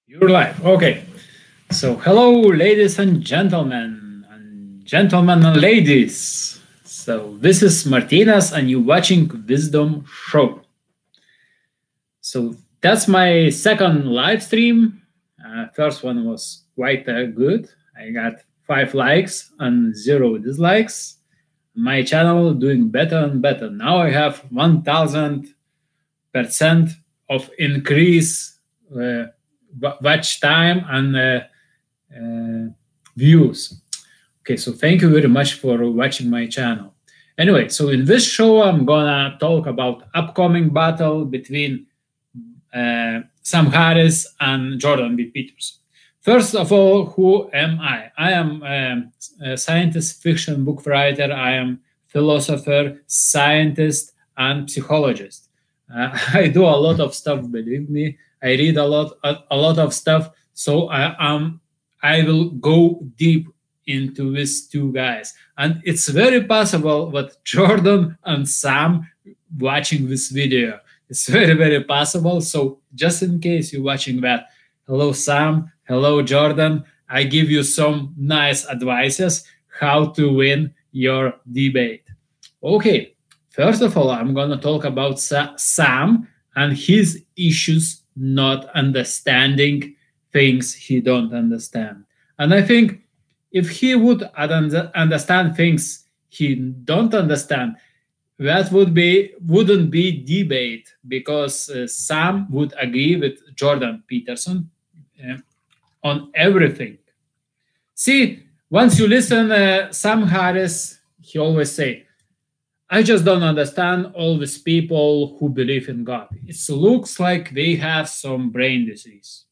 You're live. Okay. So, hello, ladies and gentlemen and ladies. So, this is Martinez, and you're watching Wisdom Show. So, that's my second live stream. First one was quite good. I got 5 likes and 0 dislikes. My channel doing better and better. Now I have 1000% of increase watch time and views. Okay, so thank you very much for watching my channel. Anyway, so in this show, I'm gonna talk about upcoming battle between Sam Harris and Jordan B. Peterson. First of all, who am I? I am a scientist fiction book writer. I am philosopher, scientist, and psychologist. I do a lot of stuff. Believe me, I read a lot of stuff. So I will go deep into these two guys, and it's very possible that Jordan and Sam watching this video. It's very possible. So just in case you're watching that, hello Sam, hello Jordan. I give you some nice advices how to win your debate. Okay, first of all, I'm gonna talk about Sam and his issues not understanding things he don't understand. And I think if he would understand things he don't understand, that wouldn't be debate because Sam would agree with Jordan Peterson uh, on everything. See, once you listen, Sam Harris, he always say, "I just don't understand all these people who believe in God. It looks like they have some brain disease.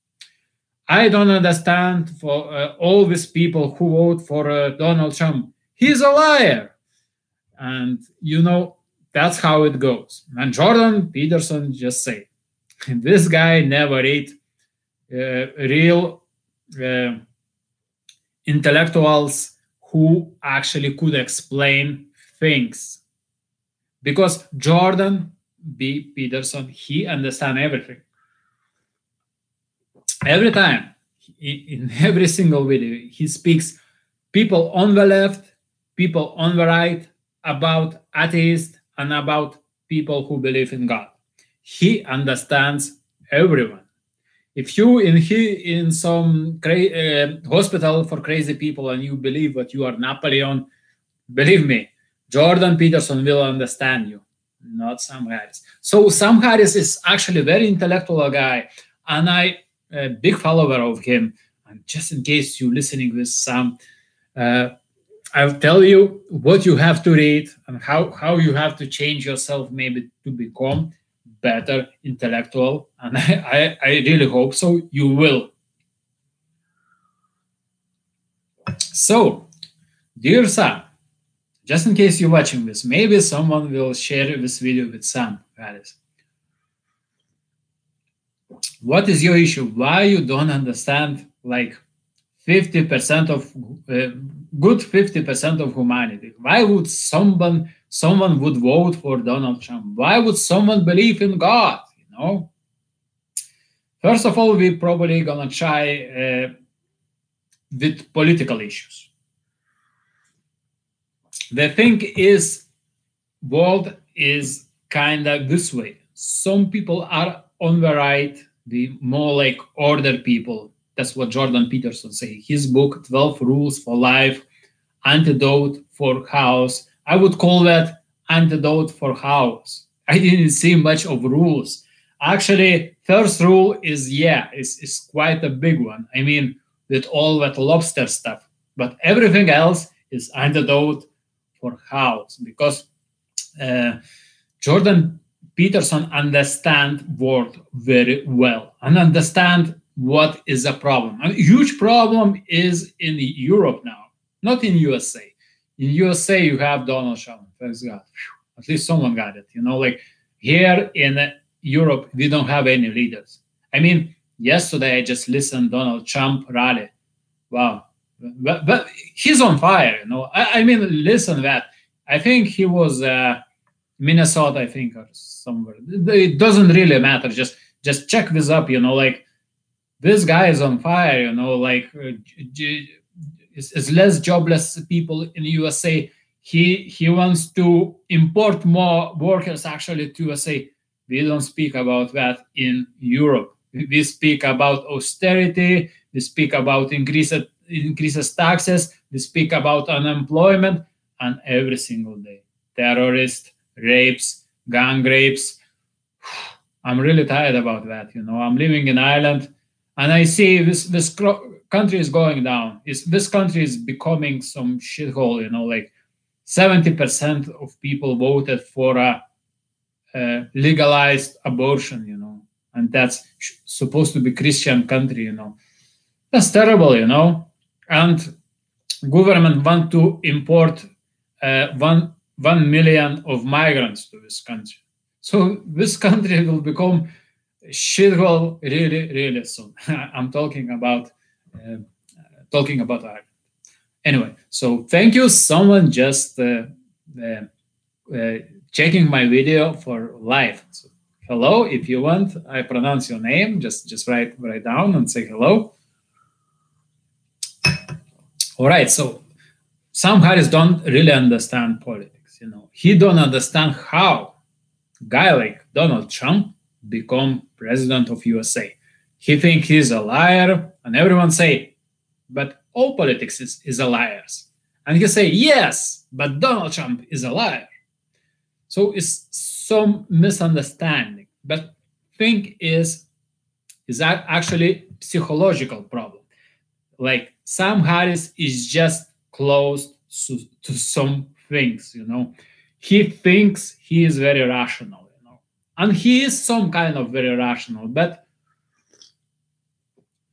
I don't understand for all these people who vote for Donald Trump. He's a liar." And that's how it goes. And Jordan Peterson just say, this guy never read real uh, intellectuals who actually could explain things, because Jordan B. Peterson, he understand everything. Every time, in every single video, he speaks people on the left, people on the right, about atheists and about people who believe in God. He understands everyone. If you in some hospital for crazy people and you believe that you are Napoleon, believe me, Jordan Peterson will understand you, not Sam Harris. So Sam Harris is actually a very intellectual guy, and I a big follower of him. And just in case you're listening with Sam, I'll tell you what you have to read and how you have to change yourself maybe to become better intellectual. And I really hope so. You will. So, dear Sam, just in case you're watching this, maybe someone will share this video with Sam Harris. What is your issue? Why you don't understand like 50% of good 50% of humanity? Why would someone would vote for Donald Trump? Why would someone believe in God? First of all, we probably gonna try with political issues. The thing is, world is kind of this way. Some people are on the right, the more like order people. That's what Jordan Peterson say. His book, 12 Rules for Life, Antidote for Chaos. I would call that Antidote for Chaos. I didn't see much of rules. Actually, first rule is quite a big one. I mean, with all that lobster stuff. But everything else is antidote for chaos, because Jordan Peterson understand world very well and understand what is a problem. A huge problem is in Europe now, not in USA. In USA, you have Donald Trump. Thanks God. At least someone got it. Like here in Europe, we don't have any leaders. I mean, yesterday I just listened Donald Trump rally. Wow. But he's on fire. I mean, listen that. I think he was Minnesota, I think, or somewhere. It doesn't really matter. Just check this up. Like this guy is on fire, like is less jobless people in the USA. He wants to import more workers actually to USA. We don't speak about that in Europe. We speak about austerity. We speak about increases taxes. We speak about unemployment, and every single day, terrorist rapes, gang rapes. I'm really tired about that. I'm living in Ireland, and I see this country is going down. This country is becoming some shithole. Like 70% of people voted for a legalized abortion. And that's supposed to be Christian country. That's terrible. And government want to import 1 million of migrants to this country. So this country will become shithole really, really soon. I'm talking about Ireland. Anyway, so thank you. Someone just checking my video for live. So, hello, if you want, I pronounce your name. Just write down and say hello. All right. So Sam Harris don't really understand politics. He don't understand how a guy like Donald Trump become president of USA. He think he's a liar, and everyone say, but all politics is a liars. And he say, yes, but Donald Trump is a liar. So it's some misunderstanding. But thing is that actually psychological problem. Like Sam Harris is just close to some things. He thinks he is very rational. And he is some kind of very rational, but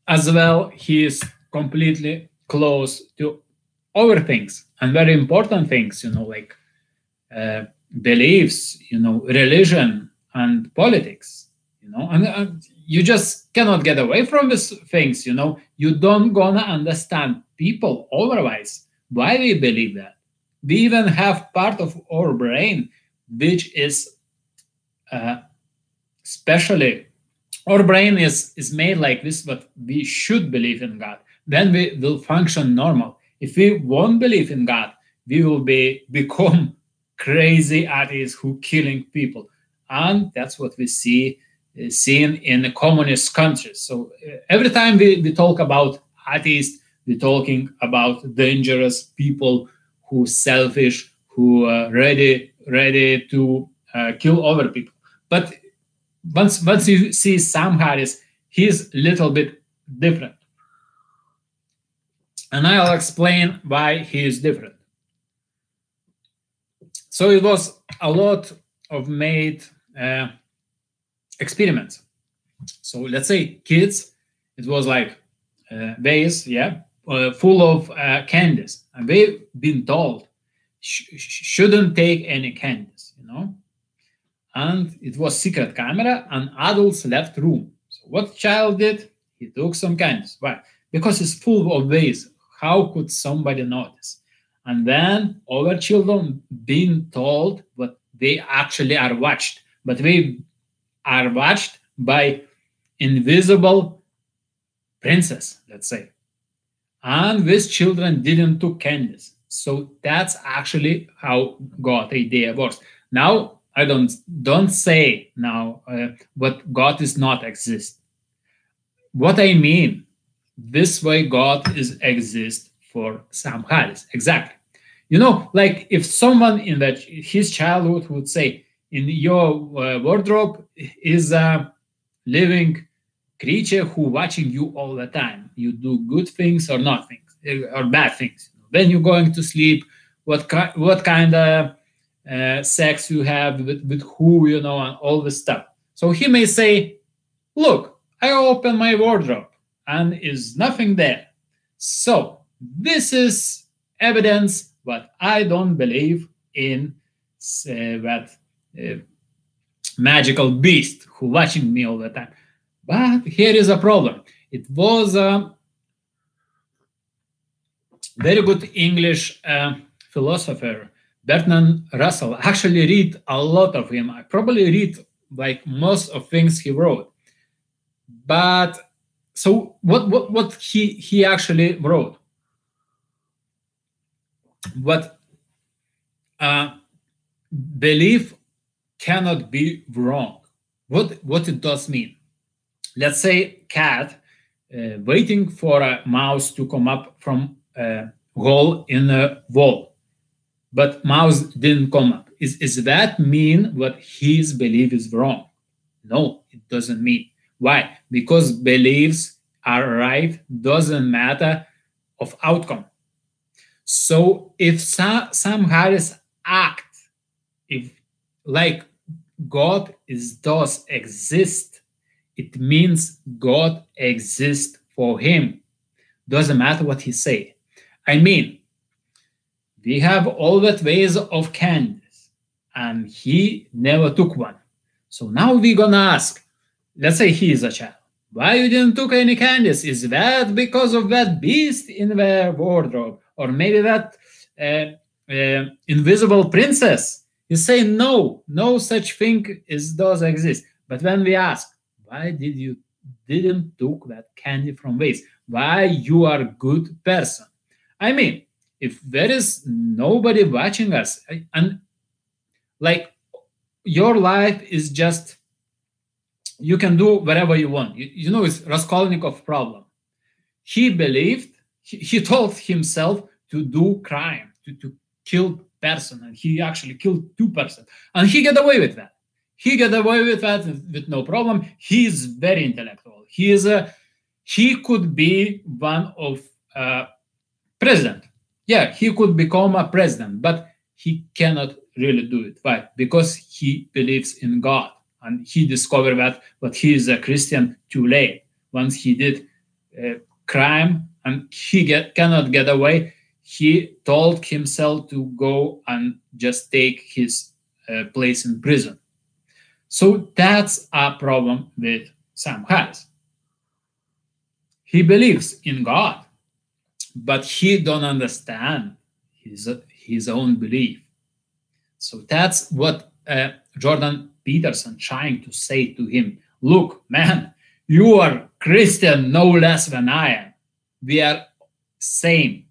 as well, he is completely close to other things and very important things, like beliefs, religion and politics, and you just cannot get away from these things, You don't gonna understand people otherwise. Why we believe that? We even have part of our brain which is especially our brain is made like this, but we should believe in God. Then we will function normal. If we won't believe in God, we will become crazy atheists who killing people. And that's what we seen in the communist countries. So every time we talk about atheists, we're talking about dangerous people who selfish, who are ready to kill other people. But once you see Sam Harris, he's a little bit different. And I'll explain why he is different. So it was a lot of made experiments. So let's say kids, it was like vase, full of candies. And they've been told shouldn't take any candies, And it was secret camera, and adults left room. So what child did? He took some candies. Why? Because it's full of waste. How could somebody notice? And then other children being told what they actually are watched, but they are watched by invisible princess, let's say. And these children didn't took candies. So that's actually how God idea works. Now, I don't say now what God is not exist. What I mean, this way God is exist for Sam Harris. Exactly. Like if someone in his childhood would say, in your wardrobe is a living creature who watching you all the time. You do good things or not things or bad things. When you're going to sleep, what kind of sex you have with who, and all this stuff. So he may say, look, I open my wardrobe and is nothing there. So this is evidence, but I don't believe in that magical beast who watching me all the time. But here is a problem. It was a very good English philosopher, Bertrand Russell. I actually read a lot of him. I probably read like most of things he wrote. But So what he actually wrote? What belief cannot be wrong. What it does mean? Let's say cat waiting for a mouse to come up from a hole in a wall, but mouse didn't come up. Is that mean what his belief is wrong? No, it doesn't mean. Why? Because beliefs are right doesn't matter of outcome. So if Sam Harris act if like God does exist, it means God exists for him. Doesn't matter what he say. I mean, we have all that ways of candies, and he never took one. So now we're gonna ask, let's say he is a child. Why you didn't took any candies? Is that because of that beast in the wardrobe? Or maybe that invisible princess? You say no, no such thing does exist. But when we ask, why did you didn't took that candy from waste? Why you are a good person? I mean, if there is nobody watching us, and like your life is just you can do whatever you want. You know, it's Raskolnikov problem. He believed, he told himself to do crime, to kill person, and he actually killed two persons, and he got away with that. He got away with that with no problem. He is very intellectual. He could be one of president. Yeah, he could become a president, but he cannot really do it. Why? Because he believes in God, and he discovered that, but he is a Christian too late. Once he did crime and he cannot get away, he told himself to go and just take his place in prison. So that's a problem with Sam Harris. He believes in God, but he don't understand his own belief. So that's what Jordan Peterson trying to say to him. Look, man, you are Christian no less than I am. We are same.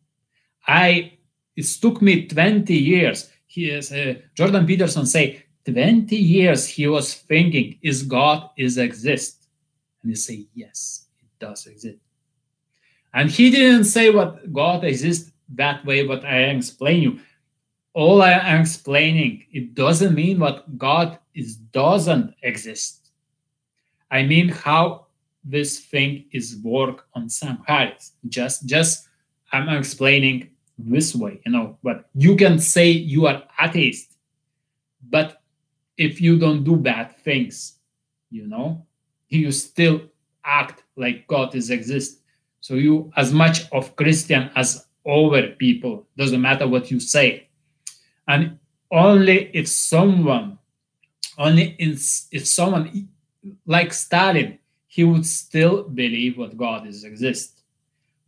It took me 20 years. Jordan Peterson say 20 years he was thinking, is God exist? And he say, yes, it does exist. And he didn't say what God exists that way, but I explain you. All I am explaining, it doesn't mean what God doesn't exist. I mean how this thing is work on Sam Harris. Just I'm explaining this way, but you can say you are atheist, but if you don't do bad things, you still act like God exists. So you as much of Christian as other people, doesn't matter what you say. And only if someone like Stalin, he would still believe what God exists.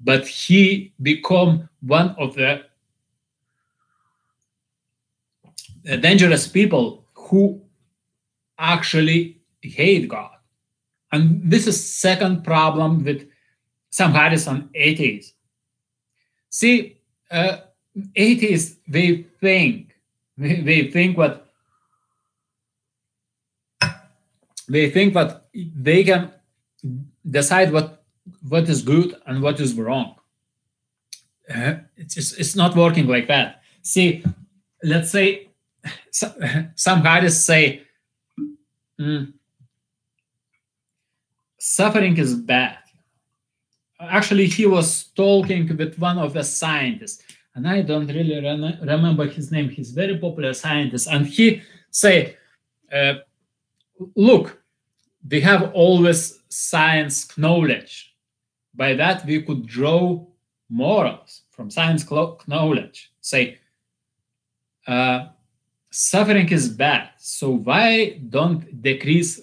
But he become one of the dangerous people who actually hate God. And this is second problem with Sam Harris and atheists. See, atheists, they think what they can decide what is good and what is wrong. It's not working like that. See, let's say some Harris say suffering is bad. Actually, he was talking with one of the scientists, and I don't really remember his name. He's a very popular scientist, and he say, look, we have always science knowledge. By that, we could draw morals from science knowledge. Say, suffering is bad, so why don't decrease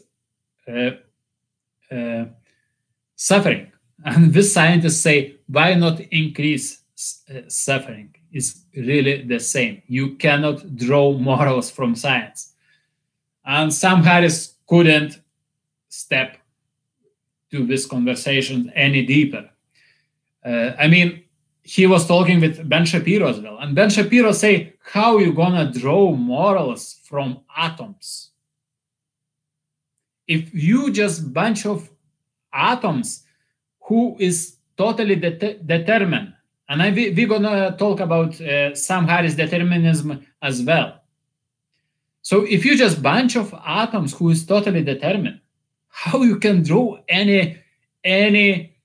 suffering? And this scientists say, why not increase suffering? It's really the same. You cannot draw morals from science. And Sam Harris couldn't step to this conversation any deeper. I mean, he was talking with Ben Shapiro as well, and Ben Shapiro say, how you gonna draw morals from atoms? If you just bunch of atoms who is totally determined, and we're gonna talk about Sam Harris determinism as well. So if you just bunch of atoms who is totally determined, how you can draw any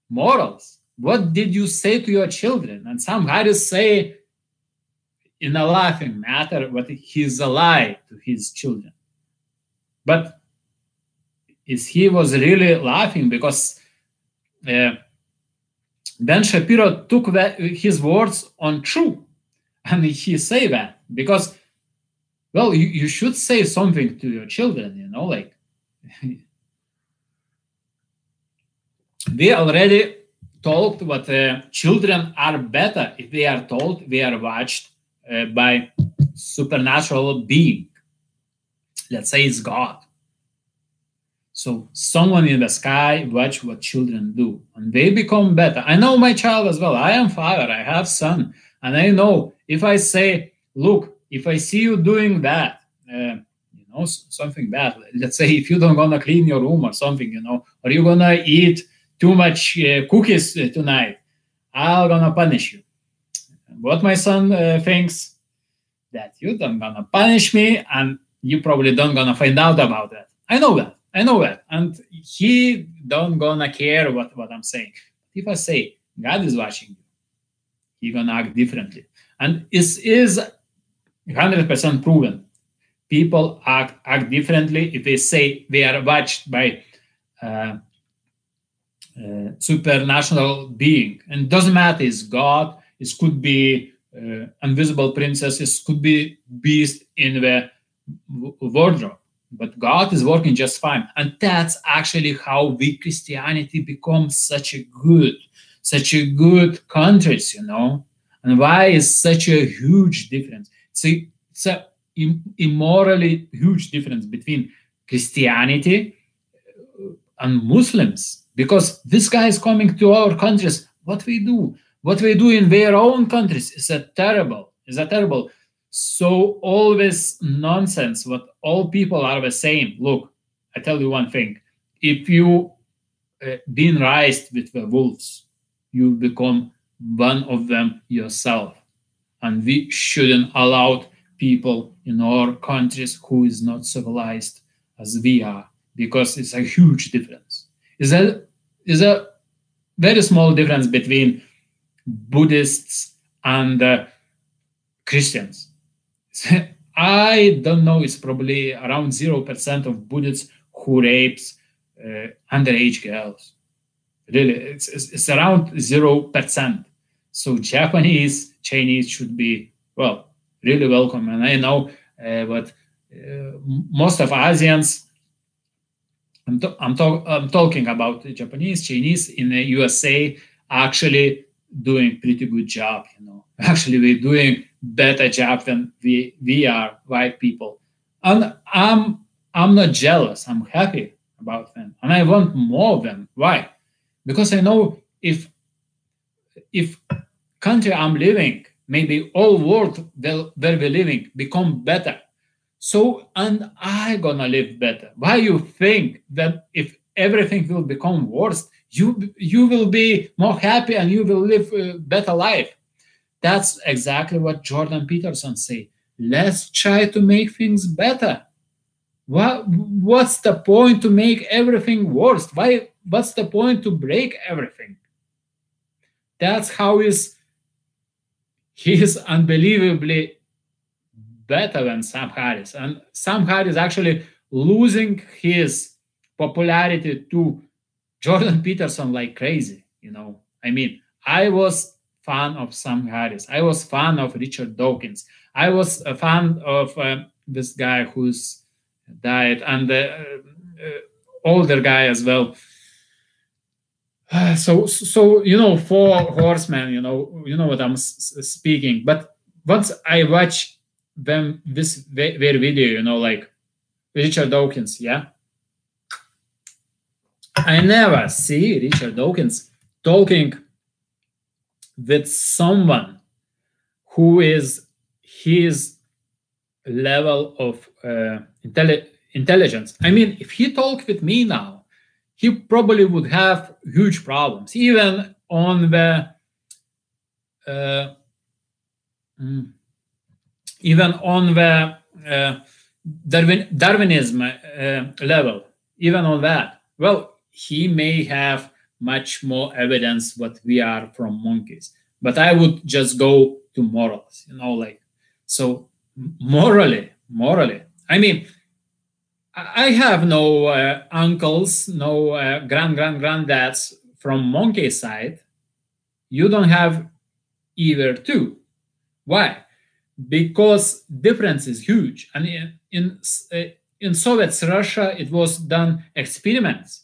morals? What did you say to your children? And Sam Harris say in a laughing matter, but he's a lie to his children. But is he was really laughing because Ben Shapiro took his words on true, and he say that because, well, you should say something to your children, you know, like we already talked what children are better if they are told they are watched by supernatural being. Let's say it's God. So someone in the sky watch what children do, and they become better. I know my child as well. I am father. I have son, and I know if I say, "Look, if I see you doing that, you know, something bad. Let's say if you don't gonna clean your room or something, you know, or you're gonna eat too much cookies tonight, I'm gonna punish you." What my son thinks that you don't gonna punish me, and you probably don't gonna find out about that. I know that. I know that, and he don't gonna care what I'm saying. If I say God is watching you, he gonna act differently, and it is 100% proven. People act differently if they say they are watched by supernatural being, and it doesn't matter. It's God. It could be invisible princess. It could be beast in the wardrobe. But God is working just fine. And that's actually how we Christianity becomes such a good countries, you know. And why is such a huge difference? It's a immorally huge difference between Christianity and Muslims. Because this guy is coming to our countries. What we do in their own countries is a terrible. So always nonsense. What all people are the same. Look, I tell you one thing: if you been raised with the wolves, you become one of them yourself. And we shouldn't allow people in our countries who is not civilized as we are, because it's a huge difference. Is a very small difference between Buddhists and Christians. I don't know, it's probably around 0% of Buddhists who rapes underage girls. Really, it's around 0%. So Japanese, Chinese should be, well, really welcome. And I know, but most of Asians, I'm talking about the Japanese, Chinese in the USA, actually doing pretty good job, you know. Actually, we're doing better job than we are white people. And I'm not jealous. I'm happy about them. And I want more of them. Why? Because I know if country I'm living, maybe all world where we're living become better. So, and I gonna live better. Why you think that if everything will become worse, you will be more happy and you will live a better life? That's exactly what Jordan Peterson say. Let's try to make things better. What's the point to make everything worse? What's the point to break everything? That's how he is unbelievably better than Sam Harris. And Sam Harris actually losing his popularity to Jordan Peterson like crazy, you know. I mean, I was fan of Sam Harris. I was fan of Richard Dawkins. I was a fan of this guy who's died, and the older guy as well. So you know, Four Horsemen. You know what I'm speaking. But once I watch them their video, you know, like Richard Dawkins, yeah, I never see Richard Dawkins talking with someone who is his level of intelligence. I mean, if he talked with me now, he probably would have huge problems, even on the uh, mm, even on the Darwinism level, even on that. Well, he may have much more evidence what we are from monkeys, but I would just go to morals, like so morally. I mean, I have no uncles, no granddads from monkey side. You don't have either too. Why? Because difference is huge. And in Soviet Russia, it was done experiments.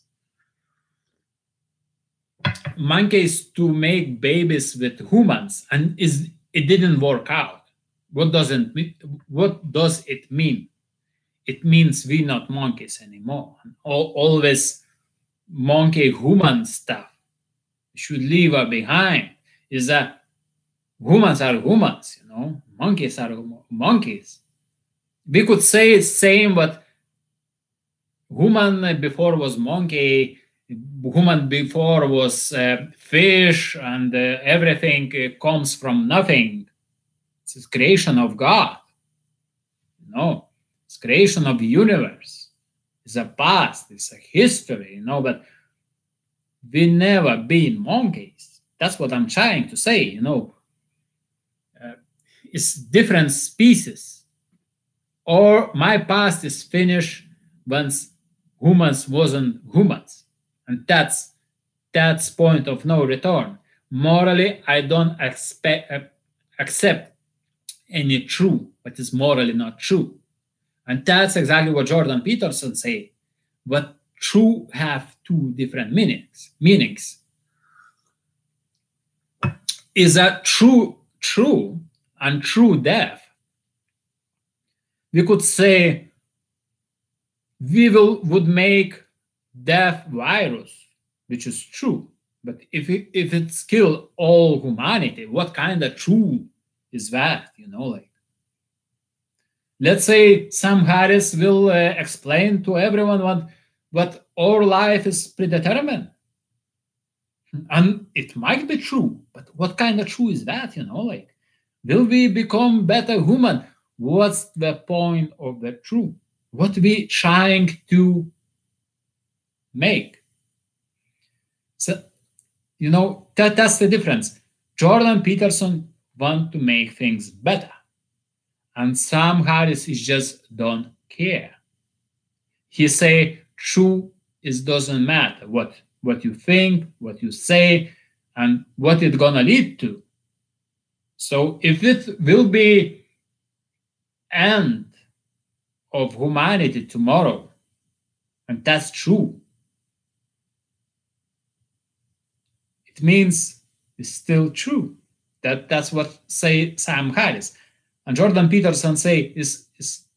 Monkeys to make babies with humans, and it didn't work out. What does it mean? What does it mean? It means we're not monkeys anymore. Always monkey human stuff should leave behind. Is that humans are humans, monkeys are monkeys. We could say the same, but human before was monkey, human before was fish, and everything comes from nothing. It's creation of God. No, it's creation of the universe. It's a past, it's a history, but we never been monkeys. That's what I'm trying to say, it's different species. Or my past is finished once humans wasn't humans. And that's point of no return. Morally, I don't accept any true, but is morally not true. And that's exactly what Jordan Peterson said. But true have two different meanings. Is that true and true death? We could say we would make death virus, which is true. But if it's kill all humanity, what kind of true is that? Like, let's say Sam Harris will explain to everyone what our life is predetermined. And it might be true, but what kind of true is that? Like, will we become better human? What's the point of the true? What we trying to make? So, that's the difference. Jordan Peterson want to make things better, and Sam Harris is just don't care. He say true is doesn't matter what you think, what you say, and what it's gonna lead to. So if it will be end of humanity tomorrow, and that's true, it means it's still true. That's what say Sam Harris. And Jordan Peterson say is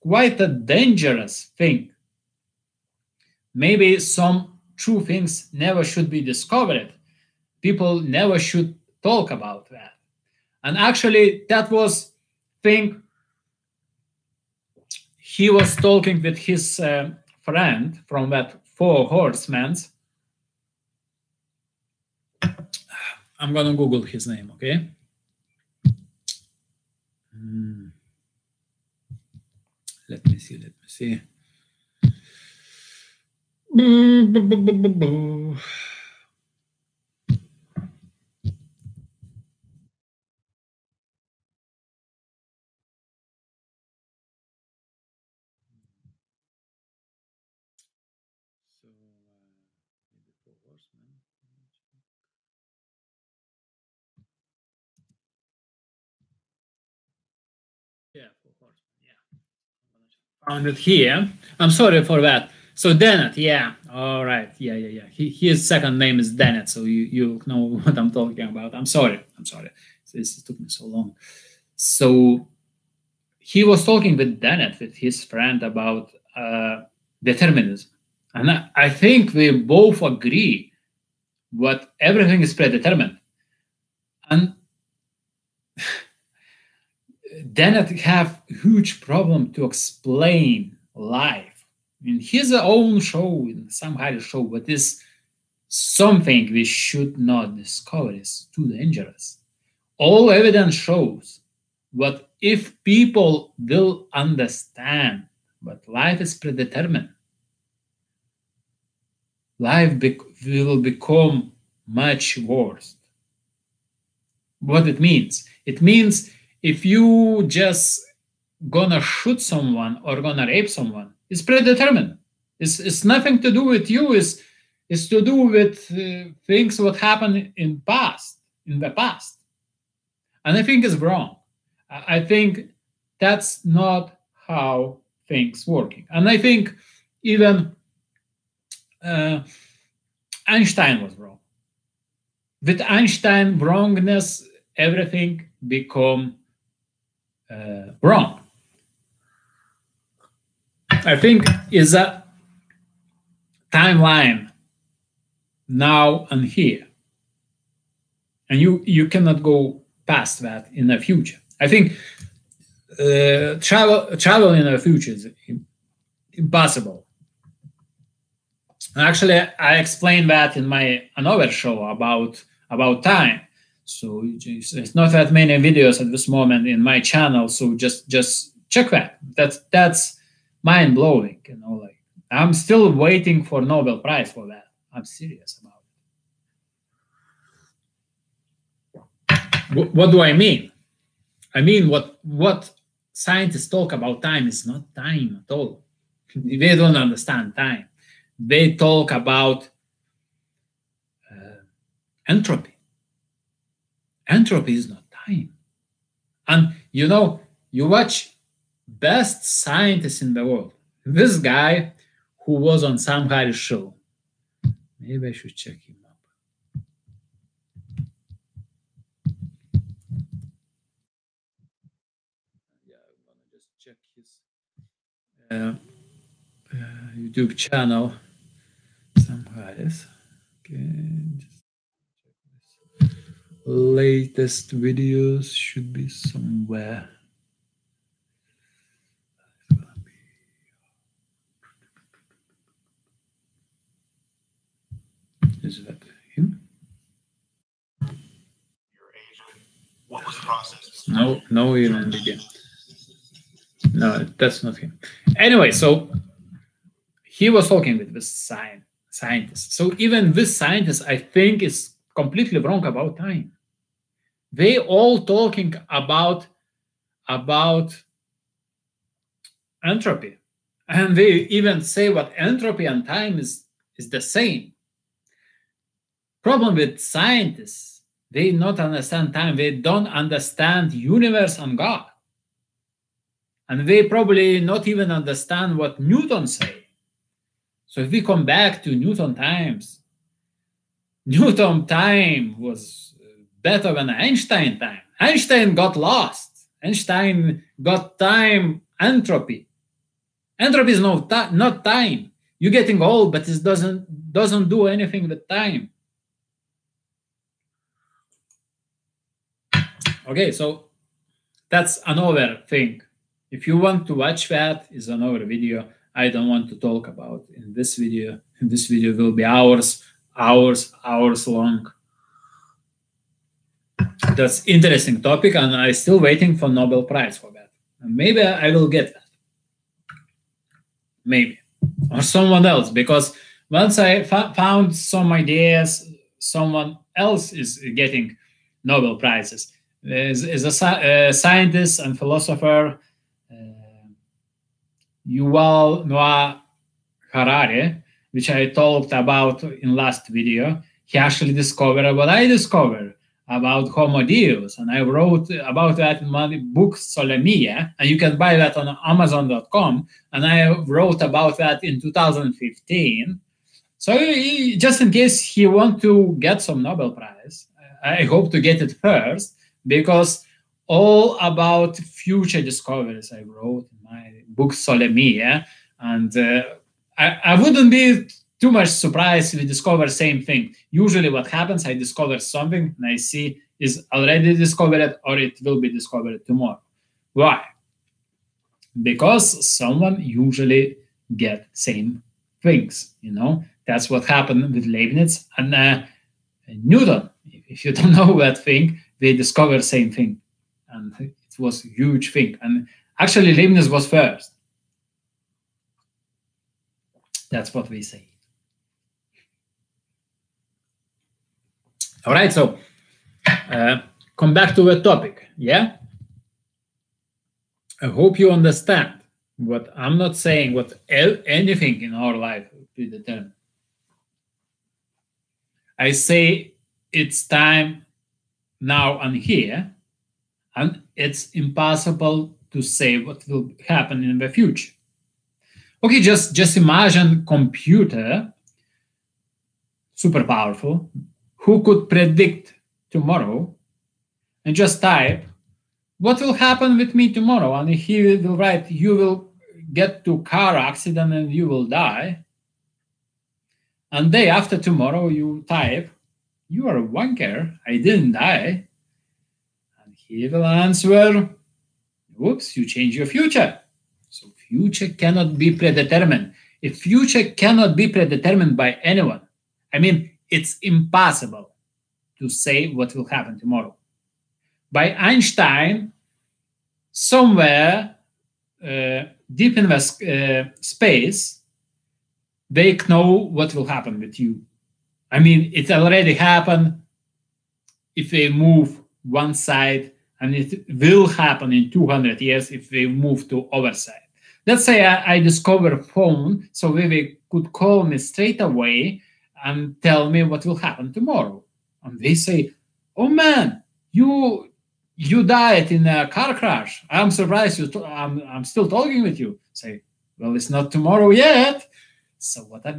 quite a dangerous thing. Maybe some true things never should be discovered. People never should talk about that. And actually, that was thing he was talking with his friend from that Four Horsemen. I'm gonna Google his name, okay? Let me see. Yeah, Four Horsemen. Yeah, found it here. I'm sorry for that. So Dennett, yeah, all right, yeah. His second name is Dennett, so you know what I'm talking about. I'm sorry. This took me so long. So he was talking with Dennett, with his friend, about determinism, And I think we both agree that everything is predetermined. And then I have huge problem to explain life. In his own show, in Sam Harris show, what is something we should not discover is too dangerous. All evidence shows that if people will understand that life is predetermined, life will become much worse. What it means? It means if you just gonna shoot someone or gonna rape someone, it's predetermined. It's nothing to do with you. It's to do with things what happened in the past. And I think it's wrong. I think that's not how things working. And I think even Einstein was wrong. With Einstein wrongness, everything become wrong. I think is a timeline now and here, and you cannot go past that in the future. I think travel in the future is impossible. Actually, I explained that in my another show about time. So it's not that many videos at this moment in my channel. So just check that. That's mind blowing. You know, like I'm still waiting for Nobel Prize for that. I'm serious about it. What do I mean? I mean what scientists talk about time is not time at all. They don't understand time. They talk about entropy. Entropy is not time. And you know, you watch best scientists in the world. This guy who was on Sam Harris show. Maybe I should check him up. Yeah, I'm gonna just check his YouTube channel. Sam Harris. Okay, just check this. Latest videos should be somewhere. Is that him? What was the process? No even video. No, that's not him. Anyway, so he was talking with this scientist. So even this scientist, I think, is completely wrong about time. They all talking about entropy, and they even say what entropy and time is the same. Problem with scientists, they not understand time. They don't understand universe and God, and they probably not even understand what Newton say. So if we come back to Newton times, Newton time was better than Einstein time. Einstein got lost. Einstein got time entropy. Entropy is not time. You're getting old, but it doesn't do anything with time. Okay, so that's another thing. If you want to watch that, is another video. I don't want to talk about in this video. And this video will be hours long. That's interesting topic, and I'm still waiting for Nobel Prize for that. And maybe I will get that. Maybe. Or someone else, because once I found some ideas, someone else is getting Nobel Prizes. Is a scientist and philosopher, Yuval Noah Harari, which I talked about in last video. He actually discovered what I discovered about Homo Deus, and I wrote about that in my book Solemia, and you can buy that on Amazon.com. And I wrote about that in 2015. So just in case he want to get some Nobel Prize, I hope to get it first, because all about future discoveries I wrote in my book Solemia, and I wouldn't be too much surprised if we discover same thing. Usually what happens, I discover something and I see is already discovered or it will be discovered tomorrow. Why? Because someone usually get same things, That's what happened with Leibniz and Newton. If you don't know that thing, they discovered same thing. And it was a huge thing. And actually Leibniz was first. That's what we say. All right, so come back to the topic, yeah? I hope you understand what I'm not saying, what anything in our life will determine. I say it's time now and here, and it's impossible to say what will happen in the future. Okay, just imagine computer, super powerful, who could predict tomorrow and just type what will happen with me tomorrow, and he will write you will get to car accident and you will die, and day after tomorrow you type you are a wanker, I didn't die, and he will answer whoops, you change your future. So future cannot be predetermined. If future cannot be predetermined by anyone, I mean it's impossible to say what will happen tomorrow. By Einstein, somewhere deep in the space, they know what will happen with you. I mean, it already happened if they move one side, and it will happen in 200 years if they move to other side. Let's say I discover a phone, so they could call me straight away and tell me what will happen tomorrow. And they say, oh man, you died in a car crash. I'm surprised I'm still talking with you. Say, well, it's not tomorrow yet. So what I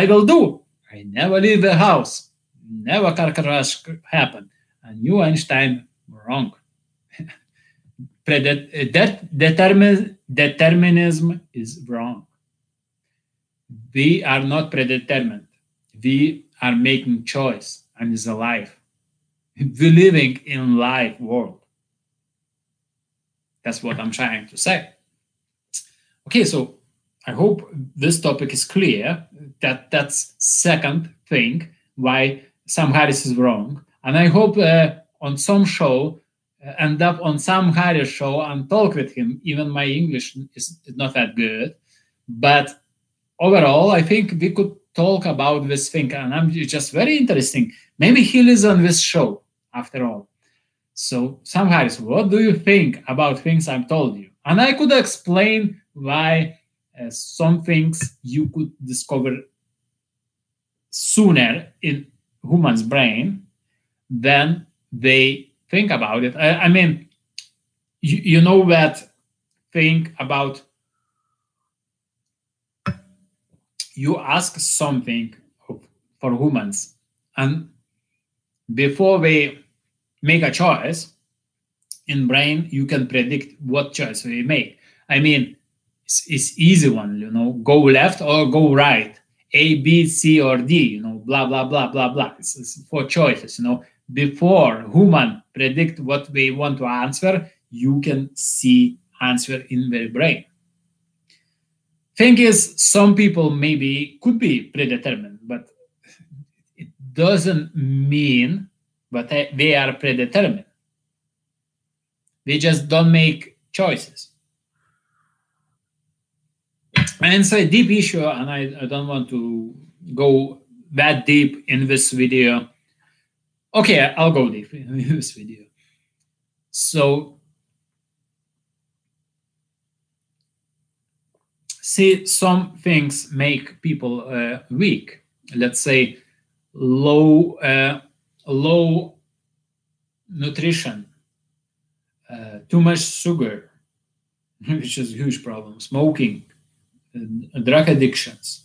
will do? I never leave the house. Never car crash happen. And you, Einstein, were wrong. Determinism is wrong. We are not predetermined. We are making choice, and it's alive. We're living in live world. That's what I'm trying to say. Okay, so I hope this topic is clear. That's second thing why Sam Harris is wrong. And I hope on some show, end up on Sam Harris show and talk with him. Even my English is not that good. But overall, I think we could talk about this thing. And I'm just very interesting. Maybe he listens on this show after all. So Sam Harris, what do you think about things I've told you? And I could explain why some things you could discover sooner in human's brain than they think about it. I mean, you know that thing about you ask something for humans, and before they make a choice, in brain you can predict what choice they make. I mean, it's easy one, go left or go right, A, B, C, or D, blah, blah, blah, blah, blah. It's for choices, Before human predict what they want to answer, you can see answer in their brain. Thing is, some people maybe could be predetermined, but it doesn't mean that they are predetermined. They just don't make choices. And it's a deep issue, and I don't want to go that deep in this video. Okay, I'll go deep in this video. So, see, some things make people weak. Let's say low nutrition, too much sugar, which is a huge problem, smoking, drug addictions.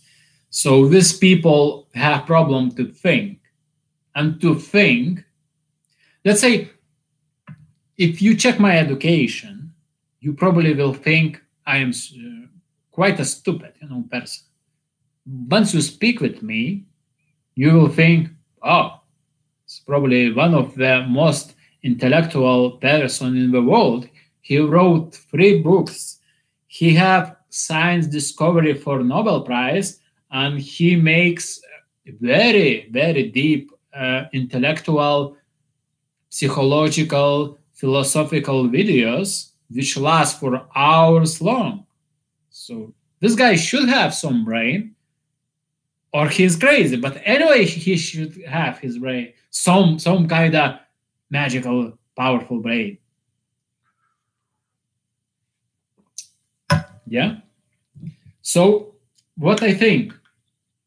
So these people have problem to think. And to think, let's say, if you check my education, you probably will think I am quite a stupid person. once you speak with me, you will think, oh, it's probably one of the most intellectual person in the world. He wrote 3 books. He have science discovery for Nobel Prize, and he makes very, very deep intellectual, psychological, philosophical videos which last for hours long. So this guy should have some brain, or he's crazy. But anyway, he should have his brain, some kind of magical, powerful brain. Yeah. So what I think,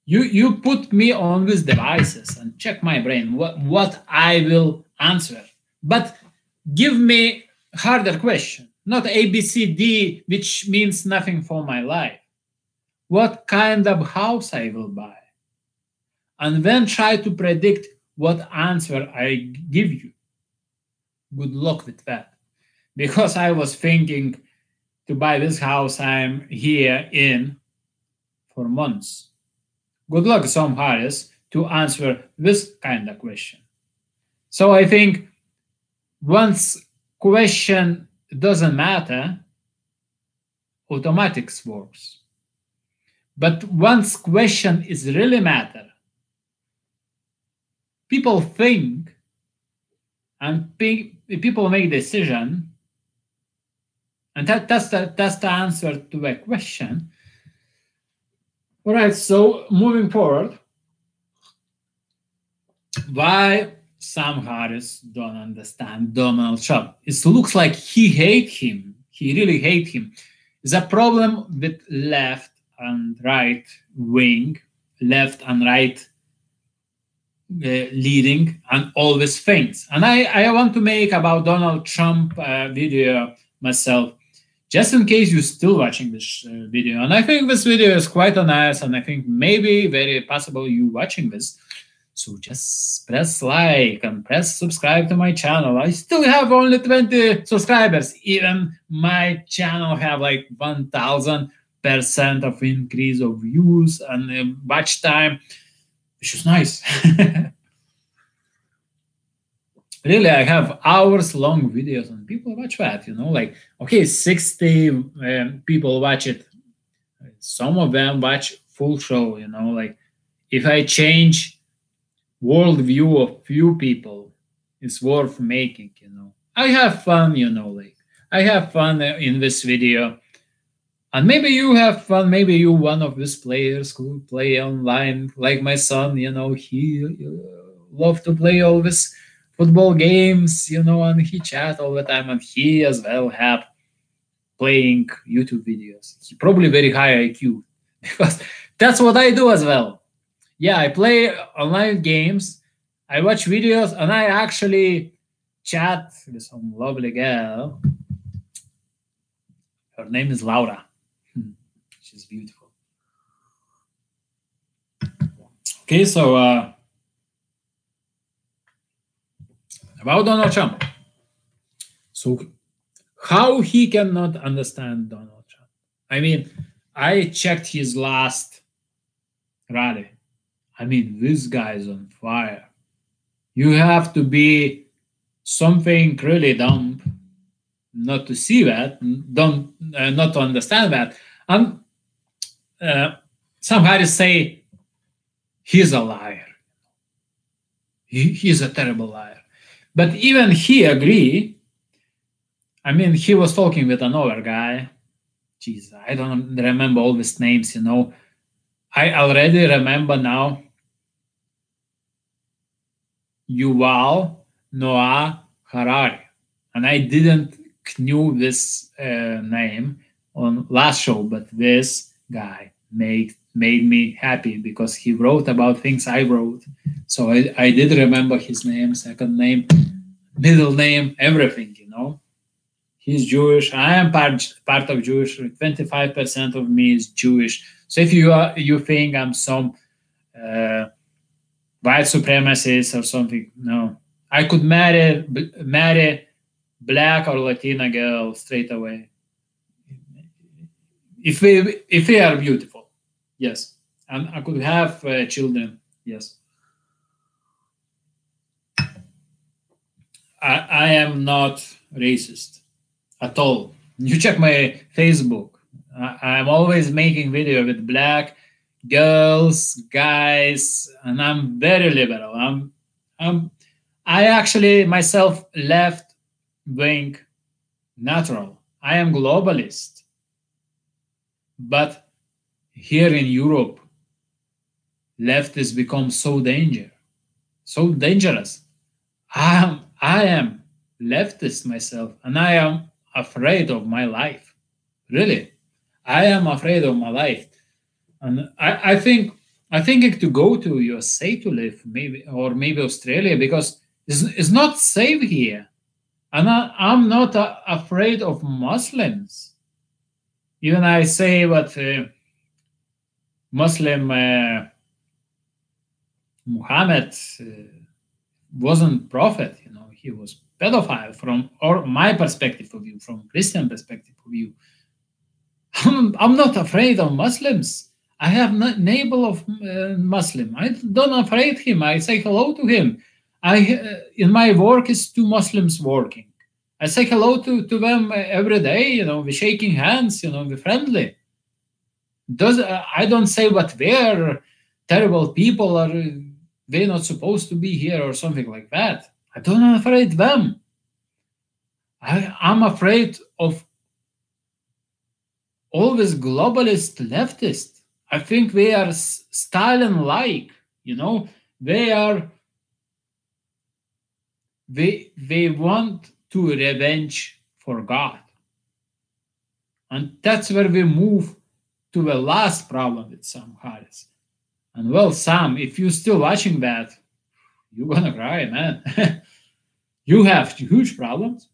you put me on these devices and check my brain, what I will answer. But give me harder question, not A, B, C, D, which means nothing for my life. What kind of house I will buy? And then try to predict what answer I give you. Good luck with that. Because I was thinking to buy this house I'm here in for months. Good luck, Sam Harris, to answer this kind of question. So I think once question doesn't matter, automatics works. But once question is really matter, people think and people make decision, and that's the answer to the question. All right, so moving forward, why Sam Harris don't understand Donald Trump? It looks like he hate him. He really hate him. It's a problem with left and right wing, left and right leading, and all these things. And I want to make about Donald Trump video myself, just in case you're still watching this video. And I think this video is quite nice, and I think maybe very possible you watching this. So just press like and press subscribe to my channel. I still have only 20 subscribers. Even my channel have like 1000% of increase of views and watch time, which is nice. Really, I have hours long videos and people watch that, like, okay, 60 people watch it. Some of them watch full show, like if I change worldview of few people, it's worth making. I have fun, like I have fun in this video, and maybe you have fun. Maybe you one of these players who play online, like my son. He love to play all this football games, and he chat all the time, and he as well have playing YouTube videos. He probably very high IQ because that's what I do as well. Yeah, I play online games, I watch videos, and I actually chat with some lovely girl. Her name is Laura. She's beautiful. Okay, so about Donald Trump. So how he cannot understand Donald Trump? I mean, I checked his last rally. I mean, this guy's on fire. You have to be something really dumb not to see that, not to understand that. And some Harris say he's a liar. He's a terrible liar. But even he agree. I mean, he was talking with another guy. Jeez, I don't remember all these names, I already remember now Yuval Noah Harari. And I didn't knew this name on last show, but this guy made me happy because he wrote about things I wrote. So I did remember his name, second name, middle name, everything, He's Jewish. I am part of Jewish. 25% of me is Jewish. So if you think I'm some white supremacist or something, no. I could marry black or Latina girl straight away. If we are beautiful, yes. and I could have children. Yes, I am not racist at all. You check my Facebook. I'm always making video with black girls, guys, and I'm very liberal. I'm I actually myself left wing natural. I am globalist, but here in Europe, left has become so dangerous. I am leftist myself, and I am afraid of my life. Really, I am afraid of my life, and I think to go to USA to live, maybe, or maybe Australia, because it's not safe here, and I'm not afraid of Muslims. Even I say what Muslim Muhammad wasn't prophet. He was pedophile from or my perspective of view, from Christian perspective of view. I'm not afraid of Muslims. I have neighbor of Muslim. I don't afraid him. I say hello to him. In my work is two Muslims working. I say hello to them every day. We're shaking hands. We're friendly. I don't say what they're terrible people or they're not supposed to be here or something like that. I don't afraid them. I'm afraid of all this globalist leftist. I think they are Stalin-like. They are they want to revenge for God, and that's where we move to the last problem with Sam Harris. And well, Sam, if you're still watching that, you're gonna cry, man. You have huge problems.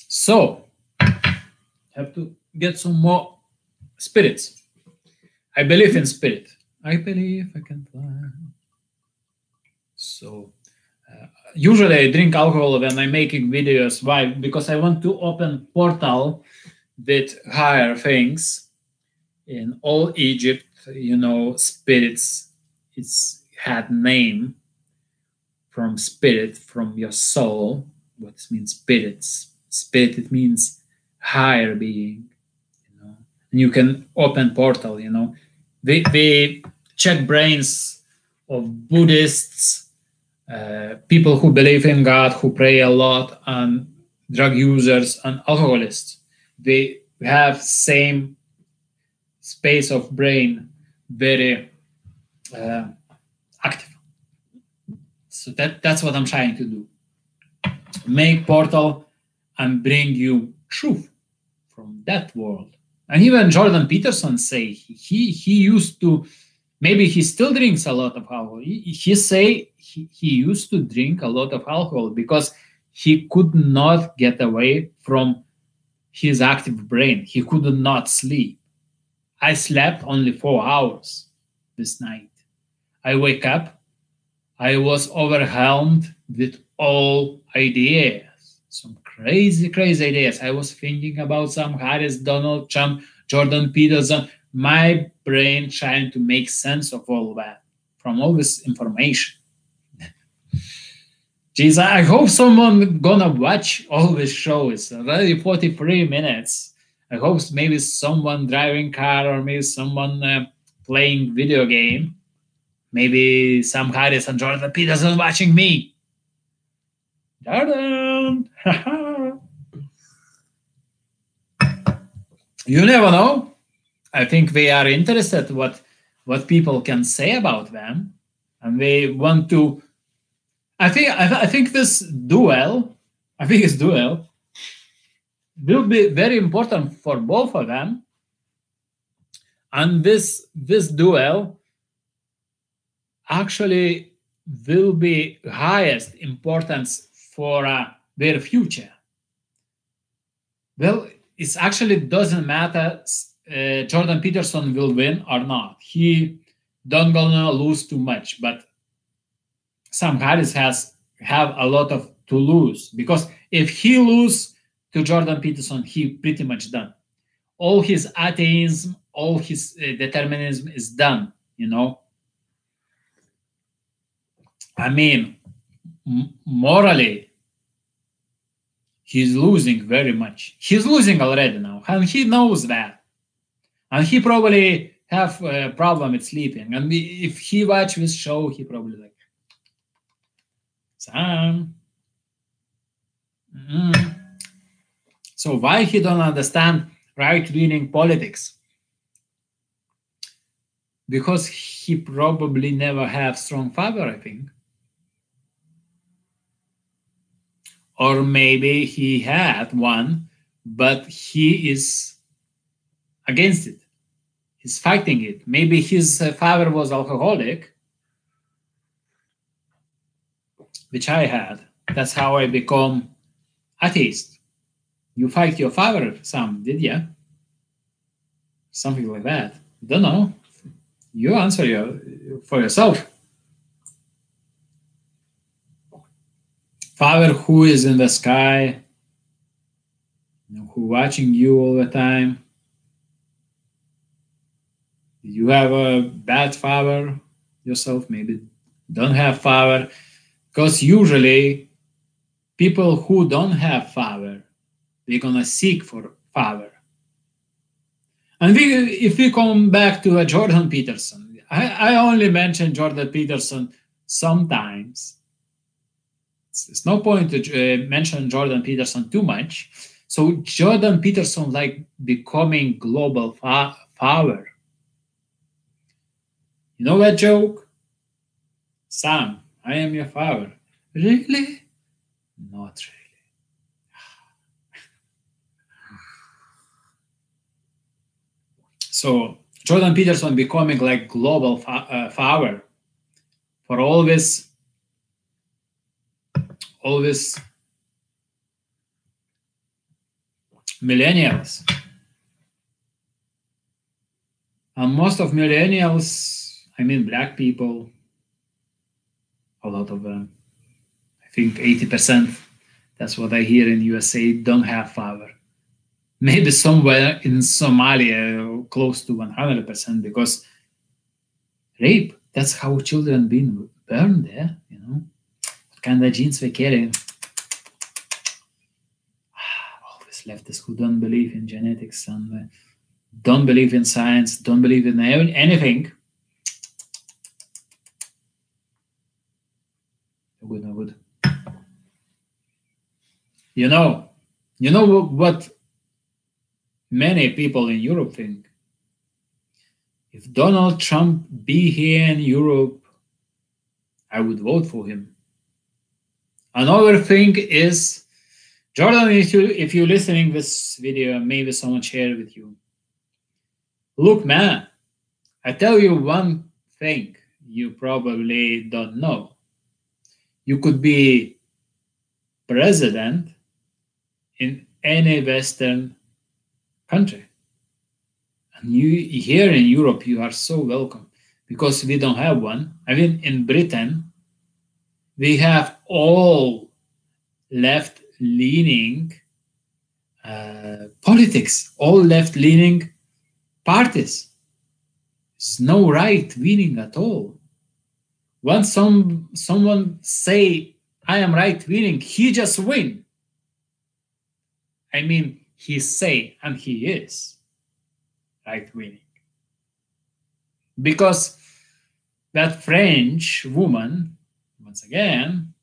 So, have to get some more spirits. I believe in spirit. I believe I can fly. So, usually I drink alcohol when I'm making videos. Why? Because I want to open portal with higher things. In all Egypt, spirits, it's had name from spirit, from your soul. What means spirits? Spirit, it means higher being. And you can open portal. They check brains of Buddhists, people who believe in God, who pray a lot, and drug users and alcoholists. They have same space of brain, very active. So that's what I'm trying to do. Make portal and bring you truth from that world. And even Jordan Peterson say he used to, maybe he still drinks a lot of alcohol. He say he used to drink a lot of alcohol because he could not get away from his active brain. He could not sleep. I slept only 4 hours this night. I wake up, I was overwhelmed with all ideas, some crazy ideas. I was thinking about Sam Harris, Donald Trump, Jordan Peterson. My brain trying to make sense of all that from all this information. Jeez, I hope someone gonna watch all this show. It's already 43 minutes. I hope maybe someone driving car or maybe someone playing video game. Maybe Sam Harris and Jordan Peterson watching me. Jordan! You never know. I think they are interested what people can say about them, and they want to. I think this duel, will be very important for both of them, and this duel actually will be highest importance for their future. Well, it actually doesn't matter Jordan Peterson will win or not. He don't gonna lose too much, but Sam Harris have a lot of to lose, because if he lose to Jordan Peterson, he pretty much done. All his atheism, all his determinism is done, you know. I mean, morally, he's losing very much. He's losing already now, and he knows that. And he probably have a problem with sleeping. And if he watch this show, he probably like, Sam. So why he don't understand right-leaning politics? Because he probably never have strong father, I think. Or maybe he had one, but he is against it. He's fighting it. Maybe his father was alcoholic, which I had. That's how I become atheist. You fight your father, Sam, did you? Something like that. Don't know. You answer for yourself. Father who is in the sky, who watching you all the time. You have a bad father yourself, maybe don't have father, because usually people who don't have father, they're gonna seek for father. And if we come back to Jordan Peterson, I only mention Jordan Peterson sometimes. It's no point to mention Jordan Peterson too much. So Jordan Peterson like becoming global father. You know that joke? Sam, I am your father. Really? Not really. So Jordan Peterson becoming like global father for all this millennials. And most of millennials, I mean black people, a lot of them, I think 80%, that's what I hear in USA, don't have father. Maybe somewhere in Somalia close to 100%, because rape, that's how children been burned there, you know. What kind of genes we carry? All these leftists who don't believe in genetics and don't believe in science, don't believe in anything. No good. You know what many people in Europe think? If Donald Trump be here in Europe, I would vote for him. Another thing is, Jordan, if you're listening this video, maybe someone share it with you. Look, man, I tell you one thing you probably don't know. You could be president in any Western country. And you here in Europe, you are so welcome, because we don't have one. I mean, in Britain, we have all left-leaning politics, all left-leaning parties. There's no right-leaning at all. Once someone say, I am right-leaning, he just win. I mean, he say, and he is right-leaning. Because that French woman, once again,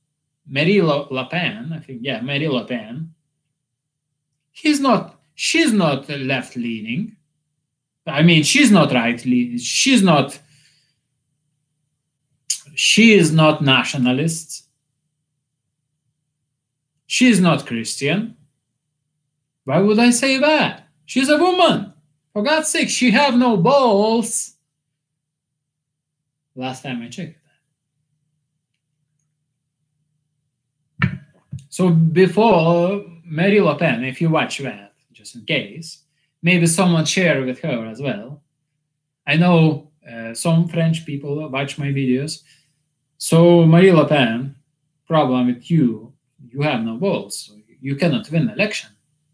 Marine Le Pen, I think, yeah, Marine Le Pen, she's not left-leaning. I mean, she's not right-leaning. She is not nationalist. She is not Christian. Why would I say that? She's a woman. For God's sake, she have no balls. Last time I checked that. So before Marine Le Pen, if you watch that, just in case, maybe someone share with her as well. I know some French people watch my videos. So Marine Le Pen, problem with you have no balls. So you cannot win election.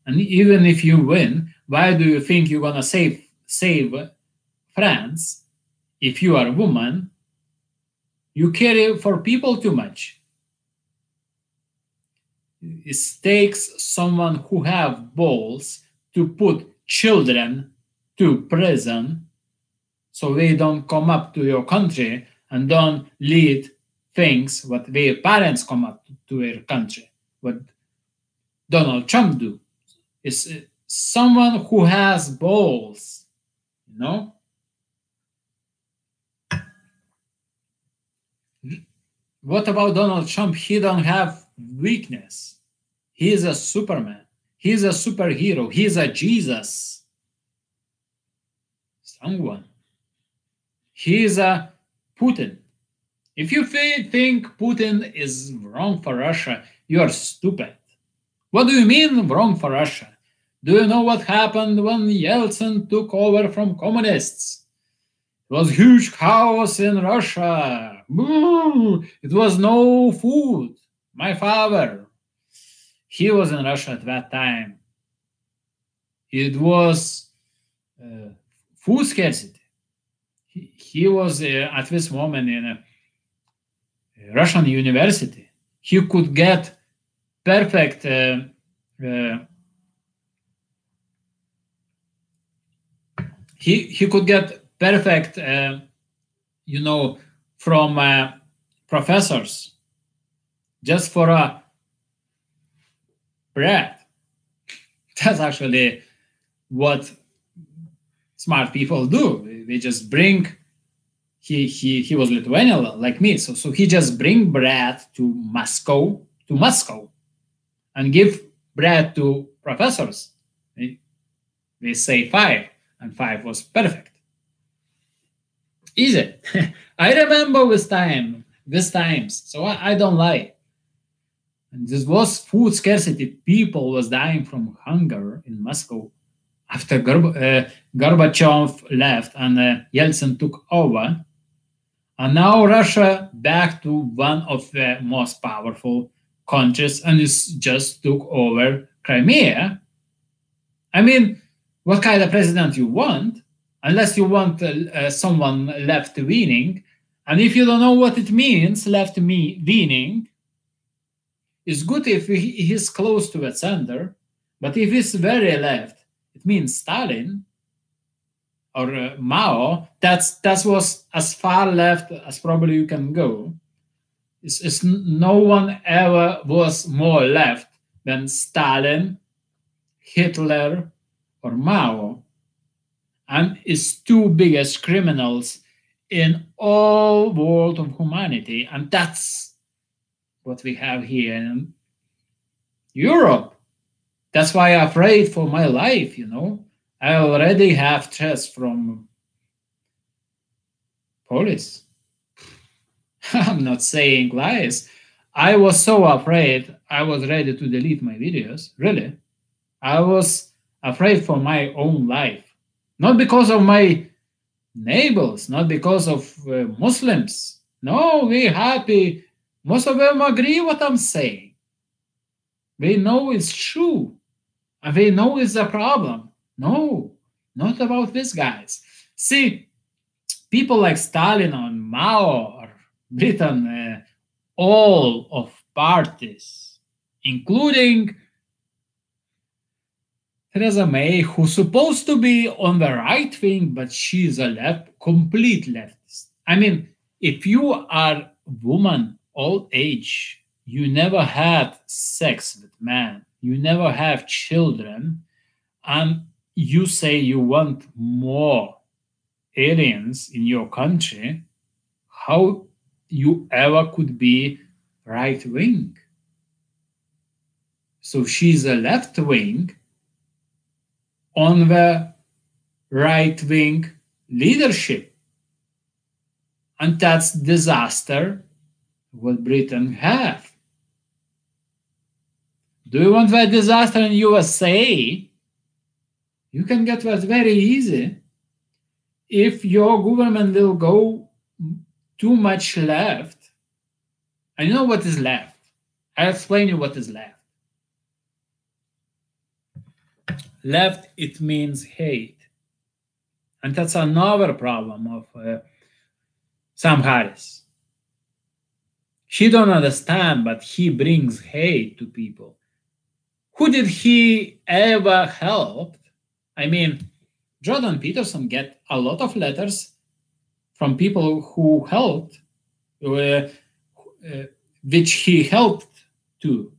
And even if you win, why do you think you're gonna save save France, if you are a woman, you care for people too much. It takes someone who have balls to put children to prison so they don't come up to your country and don't lead things what their parents come up to their country, what Donald Trump do. Is someone who has balls, you know? What about Donald Trump? He don't have weakness. He is a Superman. He's a superhero. He's a Jesus. Someone. He is a Putin. If you think Putin is wrong for Russia, you are stupid. What do you mean wrong for Russia? Do you know what happened when Yeltsin took over from communists? It was huge chaos in Russia. Boo! It was no food. My father, he was in Russia at that time. It was food scarcity. He was at this moment in a Russian university. He could get perfect he could get perfect from professors just for a bread. That's actually what smart people do. They just bring. He was Lithuanian like me, so he just bring bread to Moscow and give bread to professors. They say 5, and 5 was perfect. Easy. I remember these times, so I don't lie. And this was food scarcity. People was dying from hunger in Moscow after Gorbachev left and Yeltsin took over. And now Russia back to one of the most powerful countries and is just took over Crimea. I mean, what kind of president you want? Unless you want someone left-leaning. And if you don't know what it means, left-leaning, it's good if he's close to the center. But if he's very left, it means Stalin or Mao. That was as far left as probably you can go. It's no one ever was more left than Stalin, Hitler, or Mao, and is two biggest criminals in all world of humanity, and that's what we have here in Europe. That's why I'm afraid for my life, I already have threats from police. I'm not saying lies. I was so afraid I was ready to delete my videos. Really. I was afraid for my own life. Not because of my neighbors, not because of Muslims. No, we're happy. Most of them agree what I'm saying. They know it's true. And they know it's a problem. No, not about these guys. See, people like Stalin or Mao or Britain, all of parties, including Theresa May, who's supposed to be on the right wing, but she's a complete leftist. I mean, if you are a woman, old age, you never had sex with men, you never have children, and you say you want more aliens in your country, how you ever could be right wing? So she's a left wing on the right wing leadership. And that's disaster what Britain have. Do you want that disaster in USA? You can get that very easy if your government will go too much left. And you know what is left? I'll explain you what is left. Left, it means hate. And that's another problem of Sam Harris. He don't understand, but he brings hate to people. Who did he ever help? I mean, Jordan Peterson get a lot of letters from people who helped, which he helped too.